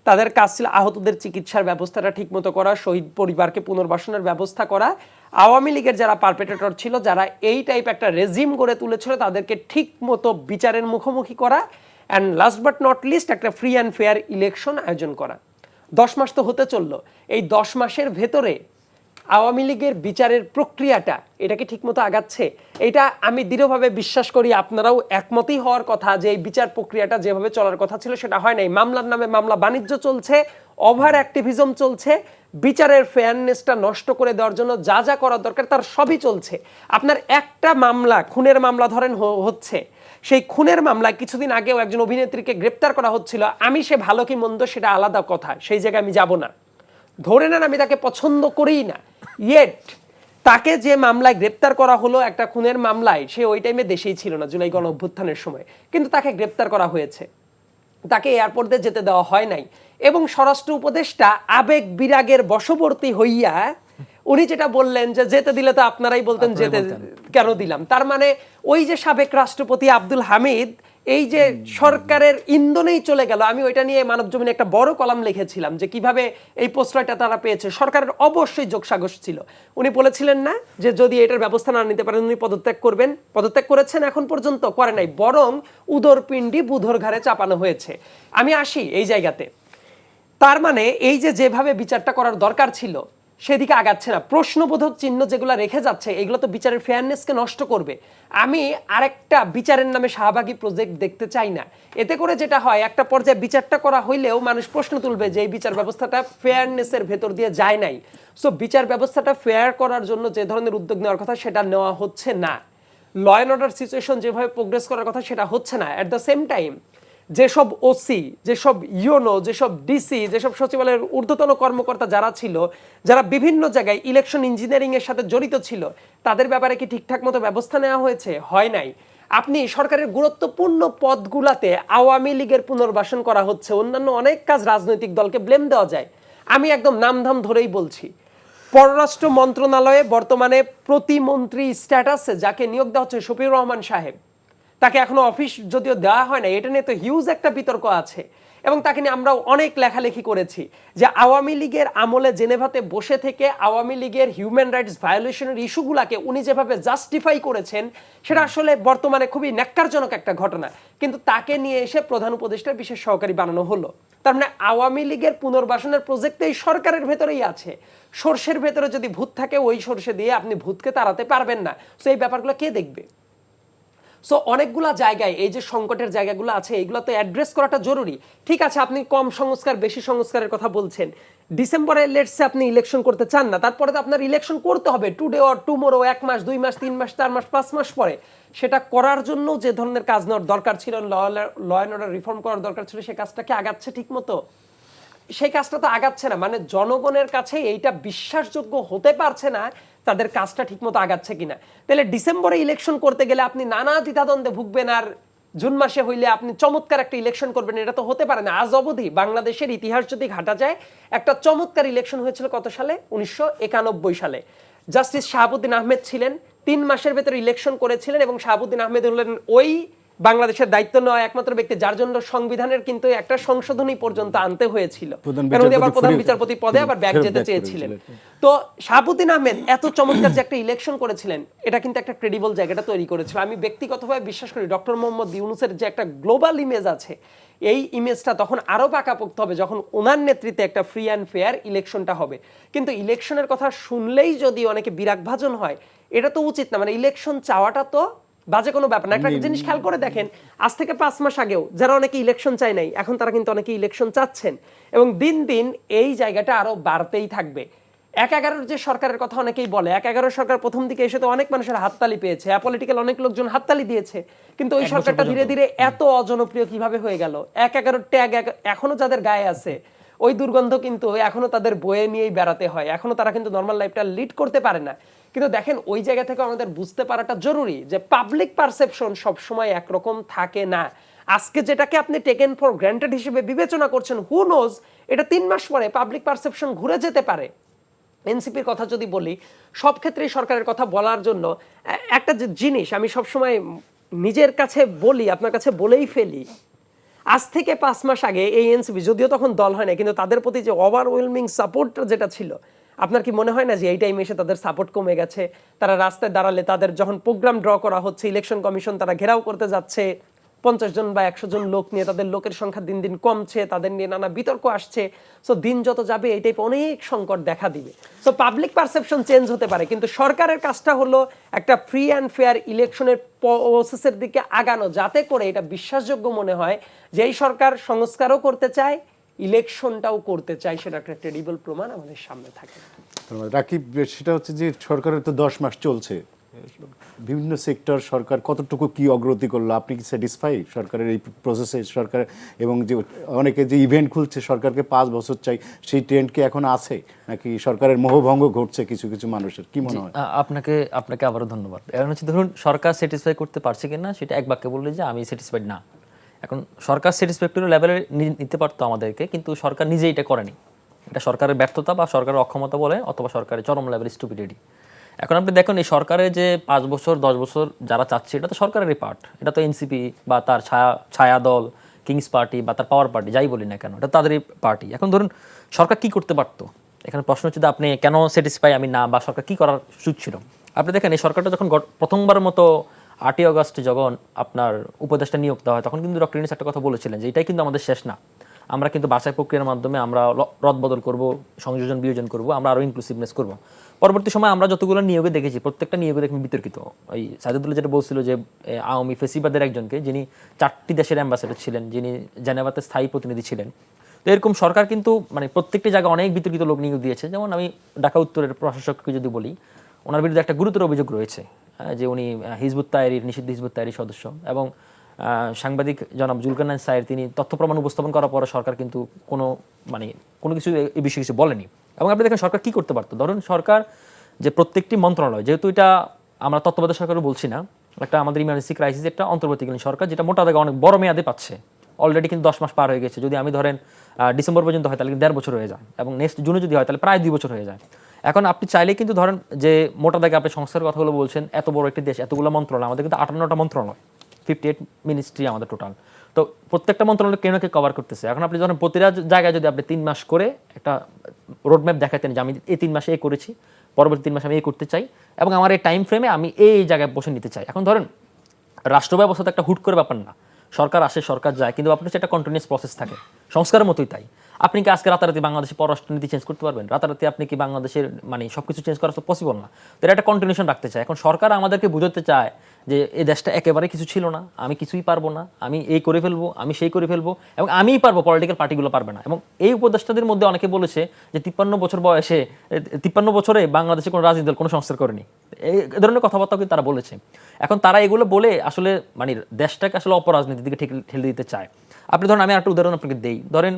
তাদের কাজ ছিল আহতদের চিকিৎসার ব্যবস্থাটা ঠিকমতো করা, শহীদ পরিবারকে পুনর্বাসনের ব্যবস্থা করা, আওয়ামী লীগের যারা পারপেট্রেটর ছিল, যারা এই টাইপ একটা রেজিম গড়ে তুলেছিল, তাদেরকে ঠিক মতো বিচারের মুখোমুখি করা, and last but not list একটা ফ্রি অ্যান্ড ফেয়ার ইলেকশন আয়োজন করা। 10 মাস তো হতে চললো। এই 10 মাসের ভেতরে আওয়ামী লীগের বিচারের প্রক্রিয়াটা এটা কি ঠিকমতো আগাচ্ছে? এটা আমি দৃঢ়ভাবে বিশ্বাস করি, আপনারাও একমতই হওয়ার কথা যে এই বিচার প্রক্রিয়াটা যেভাবে চলার কথা ছিল সেটা হয় নাই। মামলার নামে মামলা বাণিজ্য চলছে, ওভার অ্যাক্টিভিজম চলছে, বিচারের ফেয়ারনেসটা নষ্ট করে দেওয়ার জন্য যা যা করার দরকার তার সবই চলছে। আপনার একটা মামলা, খুনের মামলা ধরেন হচ্ছে, সেই খুনের মামলায় কিছুদিন আগেও একজন অভিনেত্রীকে গ্রেপ্তার করা হচ্ছিল। আমি সে ভালো কি মন্দ সেটা আলাদা কথা, সেই জায়গায় আমি যাব না। ধরে নেন আমি তাকে পছন্দ করিই না, ইয়েট তাকে যে মামলায় গ্রেপ্তার করা হলো, একটা খুনের মামলায়, সে ওই টাইমে দেশেই ছিল না, জুলাই গণ অভ্যুত্থানের সময়, কিন্তু তাকে গ্রেপ্তার করা হয়েছে, তাকে এয়ারপোর্টে যেতে দেওয়া হয় নাই। এবং স্বরাষ্ট্র উপদেষ্টা আবেগ বিরাগের বশবর্তী হইয়া উনি যেটা বললেন যে যেতে দিলে তো আপনারাই বলতেন যেতে কেন দিলাম। তার মানে ওই যে সাবেক রাষ্ট্রপতি আব্দুল হামিদ এই যে সরকারের ইন্ধনেই চলে গেল। আমি ওইটা নিয়ে মানবজমিনে একটা বড় কলাম লিখেছিলাম যে কিভাবে এই প্রশ্রয়টা তারা পেয়েছে। সরকারের অবশ্যই যোগসাজশ ছিল। উনি বলেছিলেন না যে যদি এটার ব্যবস্থা না নিতে পারেন উনি পদত্যাগ করবেন? পদত্যাগ করেছেন? এখন পর্যন্ত করে নাই, বরং উদরপিণ্ডি বুধর ঘাড়ে চাপানো হয়েছে। আমি আসি এই জায়গাতে, তার মানে এই যে যেভাবে বিচারটা করার দরকার ছিল সেদিকে আগাচ্ছে না। প্রশ্নবোধক চিহ্ন যেগুলো রেখে যাচ্ছে এগুলো তো বিচারের ফেয়ারনেসকে নষ্ট করবে। আমি আরেকটা বিচারের নামে শাহবাগী প্রজেক্ট দেখতে চাই না। এতে করে যেটা হয়, একটা পর্যায়ে বিচারটা করা হইলেও মানুষ প্রশ্ন তুলবে যে এই বিচার ব্যবস্থাটা ফেয়ারনেসের ভেতর দিয়ে যায় নাই। সো বিচার ব্যবস্থাটা ফেয়ার করার জন্য যে ধরনের উদ্যোগ নেওয়ার কথা সেটা নেওয়া হচ্ছে না। ল অ্যান্ড অর্ডার সিচুয়েশন যেভাবে প্রোগ্রেস করার কথা সেটা হচ্ছে না। অ্যাট দ্য সেম টাইম যেসব ওসি, যেসব ইউনো, যেসব ডিসি, যেসব সচিবালয়ের ঊর্ধ্বতন কর্মকর্তা যারা ছিল, যারা বিভিন্ন জায়গায় ইলেকশন ইঞ্জিনিয়ারিং এর সাথে জড়িত ছিল, তাদের ব্যাপারে কি ঠিকঠাক মতো ব্যবস্থা নেওয়া হয়েছে? হয় নাই। আপনি সরকারের গুরুত্বপূর্ণ পদগুলাতে আওয়ামী লীগের পুনর্বাসন করা হচ্ছে, অন্যান্য অনেক কাজ রাজনৈতিক দলকে ব্লেম দেওয়া যায়। আমি একদম নামধাম ধরেই বলছি, পররাষ্ট্র মন্ত্রণালয়ে বর্তমানে প্রতিমন্ত্রী স্ট্যাটাসে যাকে নিয়োগ দেওয়া হচ্ছে শফিউর রহমান সাহেব, তাকে এখনো অফিস যদিও দেওয়া হয় না, এটা নিয়ে তো হিউজ একটা বিতর্ক আছে। এবং তাকে নিয়ে আমরাও অনেক লেখালেখি করেছি যে আওয়ামী লীগের আমলে জেনেভাতে বসে থেকে আওয়ামী লীগের হিউম্যান রাইটস ভায়োলেশনের ইস্যুগুলাকে উনি যেভাবে জাস্টিফাই করেছেন সেটা আসলে বর্তমানে খুবই ন্যাক্কারজনক একটা ঘটনা। কিন্তু তাকে নিয়ে এসে প্রধান উপদেষ্টার বিশেষ সহকারী বানানো হলো। তার মানে আওয়ামী লীগের পুনর্বাসনের প্রজেক্ট এই সরকারের ভেতরেই আছে। সর্ষের ভেতরে যদি ভূত থাকে ওই সর্ষে দিয়ে আপনি ভূতকে তাড়াতে পারবেন না। সো এই ব্যাপারগুলো কে দেখবে? সো অনেকগুলা জায়গায় এই যে সংকটের জায়গাগুলো আছে এগুলো তো অ্যাড্রেস করাটা জরুরি। ঠিক আছে, আপনি কম সংস্কার বেশি সংস্কারের কথা বলছেন, ডিসেম্বরে লেটসে আপনি ইলেকশন করতে চান না, তারপরে তো আপনার ইলেকশন করতে হবে টুডে অর টুমোরো, 1 মাস 2 মাস 3 মাস 4 মাস 5 মাস পরে। সেটা করার জন্য যে ধরনের কাজ নেওয়ার দরকার ছিল, ল অ্যান্ড অর্ডার রিফর্ম করার দরকার ছিল, সেই কাজটা কি আগাচ্ছে ঠিক মতো? সেই কাজটা তো আগাচ্ছে না। মানে জনগণের কাছে এইটা বিশ্বাসযোগ্য হতে পারছে না তাদের কাজটা ঠিকমতো আগাচ্ছে কিনা। তাহলে ডিসেম্বরে ইলেকশন করতে গেলে আপনি নানা দ্বিধাদ্বন্দ্বে ভুগবেন, আর জুন মাসে হইলে আপনি চমৎকার একটা ইলেকশন করবেন, এটা তো হতে পারে না। আজ অবধি বাংলাদেশের ইতিহাস যদি ঘাটা যায়, একটা চমৎকার ইলেকশন হয়েছিল কত সালে? 1991 সালে। জাস্টিস শাহাবুদ্দিন আহমেদ ছিলেন, 3 মাসের ভেতরে ইলেকশন করেছিলেন এবং শাহাবুদ্দিন আহমেদ হলেন ওই বাংলাদেশের দায়িত্ব নেওয়া একমাত্র ব্যক্তি যার জন্য সংবিধানের কিন্তু একটা সংশোধনী পর্যন্ত আনতে হয়েছিল, প্রধান কারণ উনি আবার প্রধান বিচারপতি বিচারপতি পদে আবার ব্যাক ফেরত যেতে back চেয়েছিলেন। করেছিলেন। তো শাহাবুদ্দিন আহমেদ এত চমৎকার যে একটা ইলেকশন করেছিলেন, এটা কিন্তু একটা ক্রেডিবল জায়গাটা তৈরি করেছিল। আমি ব্যক্তিগতভাবে বিশ্বাস করি ডক্টর মোহাম্মদ ইউনূসের যে একটা গ্লোবাল ইমেজ আছে, এই ইমেজটা তখন আরো পাকাপোক্ত হবে যখন ওনার নেতৃত্বে একটা ফ্রি অ্যান্ড ফেয়ার ইলেকশনটা হবে। কিন্তু ইলেকশনের কথা শুনলেই যদি অনেকে বিরাগভাজন হয়, এটা তো উচিত না। মানে ইলেকশন চাওয়াটা তো বাজে কোনো ব্যাপার না। একটা জিনিস খেয়াল করে দেখেন, আজ থেকে 5 মাস আগেও যারা অনেকে ইলেকশন চায় নাই, এখন তারা কিন্তু অনেকে ইলেকশন চাচ্ছেন, এবং দিন দিন এই জায়গাটা আরো বাড়তেই থাকবে। 1/11 যে সরকারের কথা অনেকেই বলে, 1/11 সরকার প্রথম দিকে এসে তো অনেক মানুষের হাততালি পেয়েছে, অ্যাপলিটিক্যাল অনেক লোকজন হাততালি দিয়েছে, কিন্তু ওই সরকারটা ধীরে ধীরে এত অজনপ্রিয় কিভাবে হয়ে গেল? 1/11 ট্যাগ এখনো যাদের গায়ে আছে, ওই দুর্গন্ধ কিন্তু এখনো তাদের বয়ে নিয়েই বেড়াতে হয়, এখনো তারা কিন্তু নর্মাল লাইফটা লিড করতে পারে না। কিন্তু দেখেন, ওই জায়গা থেকে আমাদের বুঝতে পারাটা জরুরি যে পাবলিক পারসেপশন সবসময় একরকম থাকে না। আজকে যেটাকে আপনি টেকেন ফর গ্রান্টেড হিসেবে বিবেচনা করছেন, হু নোজ এটা 3 মাস পরে পাবলিক পারসেপশন ঘুরে যেতে পারে। এনসিপির কথা যদি বলি, সব ক্ষেত্রেই সরকারের কথা বলার জন্য একটা যে জিনিস আমি সবসময় নিজের কাছে বলি, আপনার কাছে বলেই ফেলি, আজ থেকে 5 মাস আগে এই এনসিপি যদিও তখন দল হয় না, কিন্তু তাদের প্রতি যে ওভারওয়েলমিং সাপোর্টটা যেটা ছিল, আপনার কি মনে হয় না যে এই টাইমে এসে তাদের সাপোর্ট কমে গেছে? তারা রাস্তায় দাঁড়ালে, তাদের যখন প্রোগ্রাম ড্র করা হচ্ছে, ইলেকশন কমিশন তারা ঘেরাও করতে যাচ্ছে 50 জন বা 100 জন লোক নিয়ে, তাদের লোকের সংখ্যা দিন দিন কমছে, তাদের নিয়ে নানা বিতর্ক আসছে। সো দিন যত যাবে এই টাইপ অনেক সংকট দেখা দিবে। সো পাবলিক পারসেপশন চেঞ্জ হতে পারে, কিন্তু সরকারের কাজটা হলো একটা ফ্রি অ্যান্ড ফেয়ার ইলেকশনের প্রসেসের দিকে আগানো, যাতে করে এটা বিশ্বাসযোগ্য মনে হয় যে এই সরকার সংস্কারও করতে চায়, ইলেকশনটাও করতে চায়, সেটা একটা ক্রেডিবল প্রমাণ আমাদের সামনে থাকে। রাকিব, সেটা হচ্ছে যে সরকারের তো 10 মাস চলছে, বিভিন্ন সেক্টর সরকার কতটুকু কি অগ্রগতি করলো, আপনি কি স্যাটিসফাই সরকারের এই প্রসেসে? সরকার এবং যে অনেকে যে ইভেন্ট খুলছে সরকারকে 5 বছর চাই, সেই ট্রেন্ড কি এখন আছে, নাকি সরকারের মোহভঙ্গ ঘটছে কিছু কিছু মানুষের? কি মনে হয়? আপনাকে আবারও ধন্যবাদ। এখন হচ্ছে ধরুন সরকার স্যাটিসফাই করতে পারছে কিনা সেটা এক বাক্যে বললে যে আমি স্যাটিসফাইড না। এখন সরকার স্যাটিসফ্যাক্টরি লেভেলে নিতে পারতো আমাদেরকে, কিন্তু সরকার নিজেই এটা করেনি। এটা সরকারের ব্যর্থতা বা সরকারের অক্ষমতা বলে, অথবা সরকারের চরম লেভেল স্টুপিডিটি। এখন আপনি দেখুন, এই সরকারের যে 5 বছর 10 বছর যারা চাচ্ছে, এটা তো সরকারেরই পার্ট। এটা তো এনসিপি বা তার ছায়া দল, কিংস পার্টি বা তার পাওয়ার পার্টি, যাই বলি না কেন, এটা তাদেরই পার্টি। এখন ধরুন সরকার কি করতে পারতো? এখানে প্রশ্ন হচ্ছে যে আপনি কেন স্যাটিসফাই আমি না, বা সরকার কি করার সুযোগ ছিল? আপনি দেখেন, এই সরকারটা যখন প্রথমবারের মতো 8ই আগস্ট যখন আপনার উপদেষ্টা নিয়োগ দেওয়া হয়, তখন কিন্তু ডক্টর ইউনূস একটা কথা বলেছিলেন যে এটাই কিন্তু আমাদের শেষ না, আমরা কিন্তু বাছাই প্রক্রিয়ার মাধ্যমে আমরা রদবদল করব, সংযোজন বিয়োজন করব, আমরা আরও ইনক্লুসিভনেস করব। পরবর্তী সময় আমরা যতগুলো নিয়োগে দেখেছি, প্রত্যেকটা নিয়োগে দেখবেন বিতর্কিত। ওই সাইদুল্লাহ যেটা বলছিল যে আওয়ামী ফেসিবাদের একজনকে, যিনি 4টি দেশের অ্যাম্বাসেডর ছিলেন, যিনি জেনেভাতে স্থায়ী প্রতিনিধি ছিলেন। তো এরকম সরকার কিন্তু মানে প্রত্যেকটি জায়গায় অনেক বিতর্কিত লোক নিয়োগ দিয়েছে। যেমন আমি ঢাকা উত্তরের প্রশাসককে যদি বলি, ওনার বিরুদ্ধে একটা গুরুতর অভিযোগ রয়েছে যে উনি হিজবুত তাহরীর, নিষিদ্ধ হিজবুত তাহরীর সদস্য, এবং সাংবাদিক জনাব জুলকারনাইন স্যার তিনি তথ্য প্রমাণ উপস্থাপন করার পরে সরকার কিন্তু কোনো কিছু এই বিষয়ে কিছু বলেনি। এবং আপনি দেখেন সরকার কি করতে পারতো। ধরুন সরকার যে প্রত্যেকটি মন্ত্রণালয়, যেহেতু এটা আমরা তত্ত্বাবধায়ক সরকারও বলছি না, একটা আমাদের ইমার্জেন্সি ক্রাইসিস একটা অন্তর্বর্তীকালীন সরকার, যেটা মোটা দাগে অনেক বড় মেয়াদে পাচ্ছে। অলরেডি কিন্তু 10 মাস পার হয়ে গেছে। যদি আমি ধরেন ডিসেম্বর পর্যন্ত হয়, তাহলে কিন্তু 1.5 বছর হয়ে যায়, এবং নেক্সট জুনে যদি হয় তাহলে প্রায় 2 বছর হয়ে যায়। এখন আপনি চাইলে কিন্তু ধরেন যে মোটা দাগে আপনি সংস্কারের কথাগুলো বলছেন, এত বড় একটি দেশ, এতগুলো মন্ত্রণালয়, আমাদের কিন্তু 58টা মন্ত্রণালয়, 58 মিনিস্ট্রি আমাদের টোটাল। তো প্রত্যেকটা মন্ত্রণালয় কেউ না কেউ কভার করতেছে। এখন আপনি যখন প্রতিটা জায়গায় যদি আপনি 3 মাস করে একটা রোডম্যাপ দেখাতেন যে আমি এই 3 মাসে এই করেছি, পরবর্তী 3 মাসে আমি এই করতে চাই, এবং আমার এই টাইম ফ্রেমে আমি এই জায়গায় বসে নিতে চাই। এখন ধরেন রাষ্ট্র ব্যবস্থা তো একটা হুট করে ব্যাপার না, সরকার আসে সরকার যায়, কিন্তু আপনার একটা কন্টিনিউয়াস প্রসেস থাকে, সংস্কারের মতোই তাই। আপনি কি আজকে রাতারাতি বাংলাদেশের পররাষ্ট্রনীতি চেঞ্জ করতে পারবেন? রাতারাতি আপনি কি বাংলাদেশের সবকিছু চেঞ্জ করা তো পসিবল না। তো এটা একটা কন্টিনিউশন রাখতে চায়। এখন সরকার আমাদেরকে বুঝাতে চায় যে এই দেশটা একেবারে কিছু ছিল না, আমি কিছুই পারবো না, আমি এই করে ফেলবো, আমি সেই করে ফেলবো, এবং আমিই পারবো, পলিটিক্যাল পার্টিগুলো পারবে না। এবং এই উপদেষ্টাদের মধ্যে অনেকে বলেছে যে 53 বছর বয়সে, 53 বছরে বাংলাদেশে কোনো রাজনীতি দল কোনো সংস্কার করেনি, এই ধরনের কথাবার্তাও কিন্তু তারা বলেছে। এখন তারা এগুলো বলে আসলে দেশটাকে আসলে অপরাজনীতির দিকে ঠেলে দিতে চায়। আপনি ধরেন, আমি একটা উদাহরণ আপনাকে দেই। ধরেন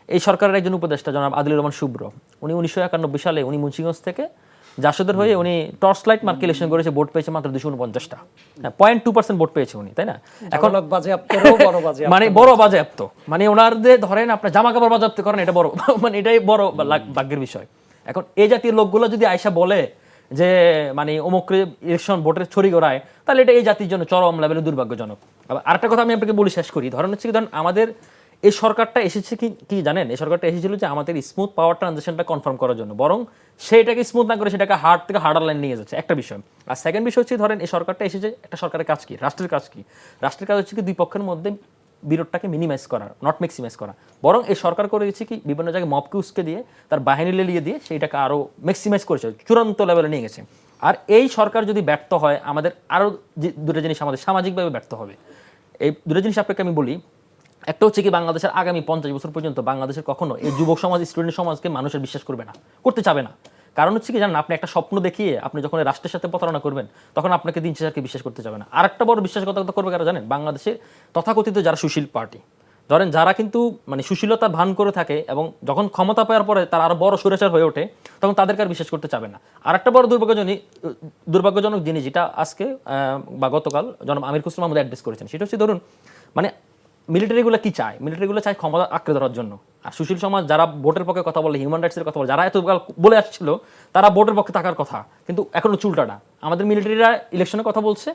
এই সরকারের একজন উপদেষ্টা জনাব আদিলুর রহমান শুভ্র, উনি 1991 সালে উনি মুন্সিগঞ্জ থেকে জাসদের হয়ে উনি টর্চ লাইট মার্ক ইলেকশন করেছে, ভোট পেয়েছে মাত্র 249টা, 0.2% ভোট পেয়েছে উনি, তাই না? এখন বড় বাজেয়াপ্ত, ওনারদের ধরেন আপনার জামা কাপড় বাজেয়াপ্ত করেন, এটা বড় এটাই বড় ভাগ্যের বিষয়। এখন এই জাতীয় লোকগুলো যদি আয়সা বলে যে মানে অমুকরে ইলেকশন ভোটের ছড়ি গড়ায়, তাহলে এটা এই জাতির জন্য চরম লেভেলে দুর্ভাগ্যজনক। আবার আরেকটা কথা আমি আপনাকে বলি শেষ করি, ধরেন হচ্ছে কি, ধরেন আমাদের এই সরকারটা এসেছে কি জানেন, এই সরকারটা এসেছিল যে আমাদের স্মুথ পাওয়ার ট্রানজিশনটা কনফার্ম করার জন্য, বরং সেটাকে স্মুথ না করে সেটাকে হার্ড থেকে হার্ডার লাইন নিয়ে যাচ্ছে, একটা বিষয়। আর সেকেন্ড বিষয় হচ্ছে, ধরেন এই সরকারটা এসেছে, একটা সরকারের কাজ কি, রাষ্ট্রের কাজ কি, রাষ্ট্রের কাজ হচ্ছে কি দুই পক্ষের মধ্যে বিরোধটাকে মিনিমাইজ করা, নট ম্যাক্সিমাইজ করা। বরং এই সরকার করে দিচ্ছে কি, বিভিন্ন জায়গায় মবকে উস্কে দিয়ে, তার বাহিনী লেলিয়ে দিয়ে সেইটাকে আরো ম্যাক্সিমাইজ করেছে, চূড়ান্ত লেভেলে নিয়ে গেছে। আর এই সরকার যদি ব্যর্থ হয়, আমাদের আরো দুটো জিনিস আমাদের সামাজিকভাবে ব্যর্থ হবে। এই দুটো জিনিস আপনাকে আমি বলি। একটা হচ্ছে কি, বাংলাদেশের আগামী 50 বছর পর্যন্ত বাংলাদেশের কখনো এই যুবক সমাজ, স্টুডেন্ট সমাজকে মানুষের বিশ্বাস করবে না, করতে চাবে না। কারণ হচ্ছে কি জানেন, আপনি একটা স্বপ্ন দেখিয়ে আপনি যখন এই রাষ্ট্রের সাথে প্রতারণা করবেন, তখন আপনাকে দিন শেষে বিশ্বাস করতে চাবে না। আর একটা বড় বিশ্বাসঘাতকতা করবে কারা জানেন, বাংলাদেশে তথাকথিত যারা সুশীল পার্টি, ধরেন যারা কিন্তু মানে সুশীলতার ভান করে থাকে এবং যখন ক্ষমতা পাওয়ার পরে তারা আরো বড় সুরেচার হয়ে ওঠে, তখন তাদেরকে আর বিশ্বাস করতে চাবে না। আর একটা বড় দুর্ভাগ্যজনক জিনিস, যেটা আজকে বা গতকাল জনাব আমির খসরু মাহমুদ অ্যাড্রেস করেছেন, সেটা হচ্ছে ধরুন মানে মিলিটারিগুলো কি চায়, মিলিটারিগুলো চায় ক্ষমতা আঁকড়ে ধরার জন্য। আর সুশীল সমাজ যারা ভোটের পক্ষে কথা বলে, হিউম্যান রাইটসের কথা বলে, যারা এতকাল বলে আসছিল, তারা ভোটের পক্ষে থাকার কথা, কিন্তু এখনো চুলটাটা। আমাদের মিলিটারিরা ইলেকশনের কথা বলছে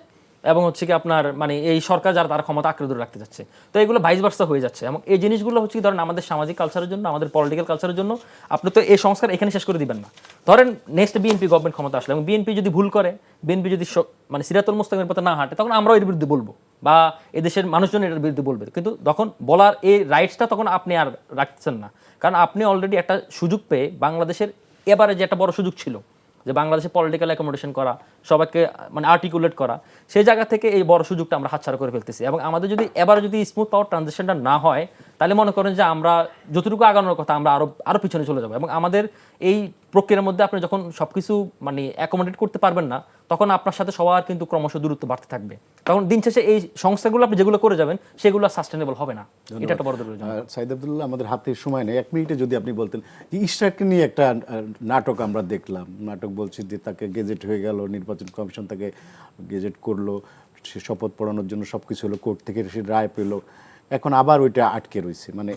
এবং হচ্ছে কি আপনার মানে এই সরকার যারা, তারা ক্ষমতা আঁকড়ে ধরে রাখতে যাচ্ছে। তো এগুলো ভাইস ভার্সা হয়ে যাচ্ছে। এবং এই জিনিসগুলো হচ্ছে কি, ধরেন আমাদের সামাজিক কালচারের জন্য, আমাদের পলিটিক্যাল কালচারের জন্য আপনি তো এই সংস্কার এখানে শেষ করে দিবেন না। ধরেন নেক্সট বিএনপি গভর্নমেন্ট ক্ষমতা আসলে এবং বিএনপি যদি ভুল করে, বিএনপি যদি মানে সিরাতুল মুস্তাকিমের পথে না হাঁটে, তখন আমরাও এর বিরুদ্ধে বলবো বা এদেশের মানুষজন এটার বিরুদ্ধে বলবে। কিন্তু তখন বলার এই রাইটসটা তখন আপনি আর রাখছেন না, কারণ আপনি অলরেডি একটা সুযোগ পেয়ে, বাংলাদেশের এবারে যে একটা বড় সুযোগ ছিল যে বাংলাদেশে পলিটিক্যাল অ্যাকোমোডেশন করা, সবাইকে মানে আর্টিকুলেট করা, সেই জায়গা থেকে এই বড় সুযোগটা আমরা হাতছাড়া করে ফেলতেছি। এবং আমাদের যদি এবারে যদি স্মুথ পাওয়ার ট্রানজিশনটা না হয়, তাহলে মনে করেন যে আমরা যতটুকু আগানোর কথা আমরা আরো পিছনে চলে যাবো। এবং আমাদের এই প্রক্রিয়ার মধ্যে আপনি যখন সবকিছু মানে অ্যাকোমোডেট করতে পারবেন না, তখন আপনার সাথে সবার কিন্তু ক্রমশ দূরত্ব বাড়তে থাকবে। তখন দিন শেষে এই সংস্থাগুলো আপনি যেগুলো করে যাবেন, সেগুলো সাস্টেনেবল হবে না। এটা একটা বড় দুর্যোগ। সাইদ আব্দুল্লাহ, আমাদের হাতে সময় নেই, 1 মিনিটে যদি আপনি বলতেন যে ইশরাককে নিয়ে একটা নাটক আমরা দেখলাম, নাটক বলছি যে তাকে গেজেট হয়ে গেল, নির্বাচন কমিশন তাকে গেজেট করলো, সে শপথ পড়ানোর জন্য সব কিছু হলো, কোর্ট থেকে সে রায় পেলো, এখন আবার ওইটা আটকে রয়েছে। মানে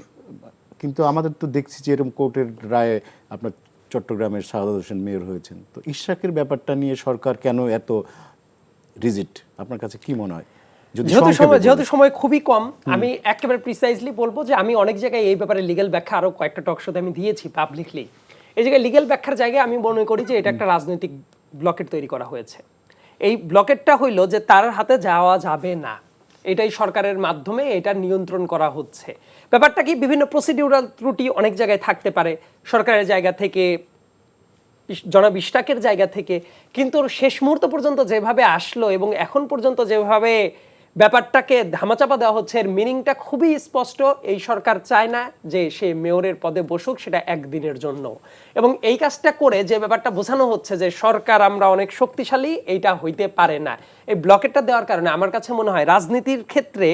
কিন্তু আমাদের তো দেখছি যে এরকম কোর্টের রায়ে আপনার চট্টগ্রামের শাহাদাত হোসেন মেয়র হয়েছেন। তো ইশরাকের ব্যাপারটা নিয়ে সরকার কেন এত রিজিড, আপনার কাছে কি মনে হয়? যেহেতু সময় খুবই কম, আমি একেবারে প্রিসাইজলি বলবো যে আমি অনেক জায়গায় এই ব্যাপারে লিগ্যাল ব্যাখ্যা আরো কয়েকটা টক শোতে আমি দিয়েছি পাবলিকলি। এই জায়গায় লিগ্যাল ব্যাখ্যার জায়গায় আমি মনে করি যে এটা একটা রাজনৈতিক ব্লকেট তৈরি করা হয়েছে। এই ব্লকেটটা হইল যে তার হাতে যাওয়া যাবে না, এটাই সরকারের মাধ্যমে এটা নিয়ন্ত্রণ করা হচ্ছে। ব্যাপারটা কি, বিভিন্ন প্রসিডিউরাল ত্রুটি অনেক জায়গায় থাকতে পারে সরকারের জায়গা থেকে, জনাব ইশরাকের জায়গা থেকে, কিন্তু শেষ মুহূর্ত পর্যন্ত যেভাবে আসলো এবং এখন পর্যন্ত যেভাবে ব্যাপারটাকে ধামাচাপা দেওয়া হচ্ছে, এর মিনিংটা খুবই স্পষ্ট। এই সরকার চায় না যে সে মেয়রের পদে বসুক, সেটা একদিনের জন্য। এবং এই কাজটা করে যে ব্যাপারটা বোঝানো হচ্ছে যে সরকার আমরা অনেক শক্তিশালী, এইটা হইতে পারে না। এই ব্লকেটটা দেওয়ার কারণে আমার কাছে মনে হয় রাজনীতির ক্ষেত্রে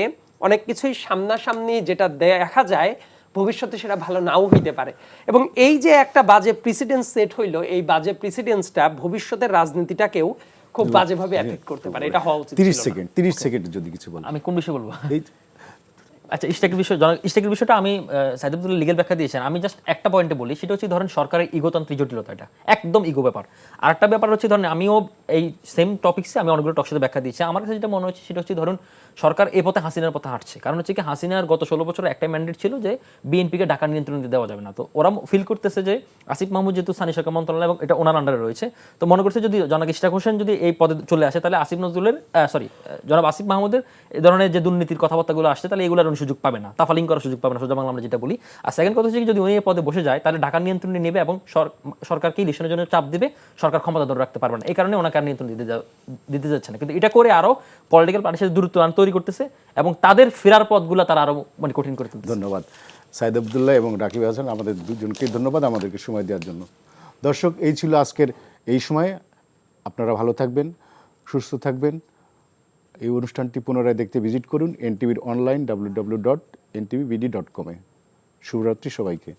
অনেক কিছুই সামনাসামনি যেটা দেখা যায়, ভবিষ্যতে সেটা ভালো নাও হইতে পারে। এবং এই যে একটা বাজে প্রিসিডেন্স সেট হইলো, এই বাজে প্রিসিডেন্সটা ভবিষ্যতের রাজনীতিটাকেও খুব বাজেভাবে এফেক্ট করতে পারে। এটা হওয়া উচিত। 30 সেকেন্ড যদি কিছু বলেন। আমি কোন বিষয়ে বলবো? আচ্ছা, ইশরাকের বিষয়টা আমি সাইদ আব্দুল্লাহ লিগ্যাল ব্যাখ্যা দিয়েছেন, আমি জাস্ট একটা পয়েন্টে বলি, সেটা হচ্ছে ধরেন সরকারের ইগোতান্ত্রিক জটিলতা, এটা একদম ইগো ব্যাপার। আর একটা ব্যাপার হচ্ছে ধরেন আমিও এই সেম টপিকসে আমি অনেকগুলো টক সাথে ব্যাখ্যা দিয়েছি। আমার কাছে যেটা মনে হচ্ছে সেটা হচ্ছে ধরুন সরকার এই পথে হাসিনার পথে হাঁটছে। কারণ হচ্ছে কি, হাসিনার গত 16 বছর একটাই ম্যান্ডেট ছিল যে বিএনপিকে ঢাকার নিয়ন্ত্রণে দেওয়া যাবে না। তো ওরা ফিল করতেছে যে আসিফ মাহমুদ যেহেতু স্থানীয় সরকার মন্ত্রণালয় এবং এটা ওনার আন্ডারে রয়েছে, তো মনে করছে যদি জনাব ইশরাক হোসেন যদি এই পদে চলে আসে, তাহলে জনাব আসিফ মাহমুদের এই ধরনের যে দুর্নীতির কথাবার্তাগুলো আসছে, তাহলে এগুলোর উনি সুযোগ পাবে না, তাফালিং করার সুযোগ পাবে না, সোজা বাংলা আমরা যেটা বলি। আর সেকেন্ড কথা হচ্ছে যদি উনি এই পদে বসে যায়, তাহলে ঢাকার নিয়ন্ত্রণে নেবে এবং সরকারকে ইলেকশনের জন্য চাপ দিবে, সরকার ক্ষমতা ধরে রাখতে পারবে না। এই কারণে ওনাকে আর নিয়ন্ত্রণ দিতে যাচ্ছে না। কিন্তু এটা করে আরো পলিটিক্যাল পার্টির সাথে দূরত্ব তৈরি করতেছে এবং তাদের ফেরার পথগুলো তারা আরো মানে কঠিন করে তুলতেছে। ধন্যবাদ সাইদ আব্দুল্লাহ এবং রাকিব হাসান, আমাদের দুজনকে ধন্যবাদ আমাদেরকে সময় দেওয়ার জন্য। দর্শক, এই ছিল আজকের এই সময়। আপনারা ভালো থাকবেন, সুস্থ থাকবেন। এই অনুষ্ঠানটি পুনরায় দেখতে ভিজিট করুন এনটিভির অনলাইন www.ntvbd.com-এ। শুভরাত্রি সবাইকে।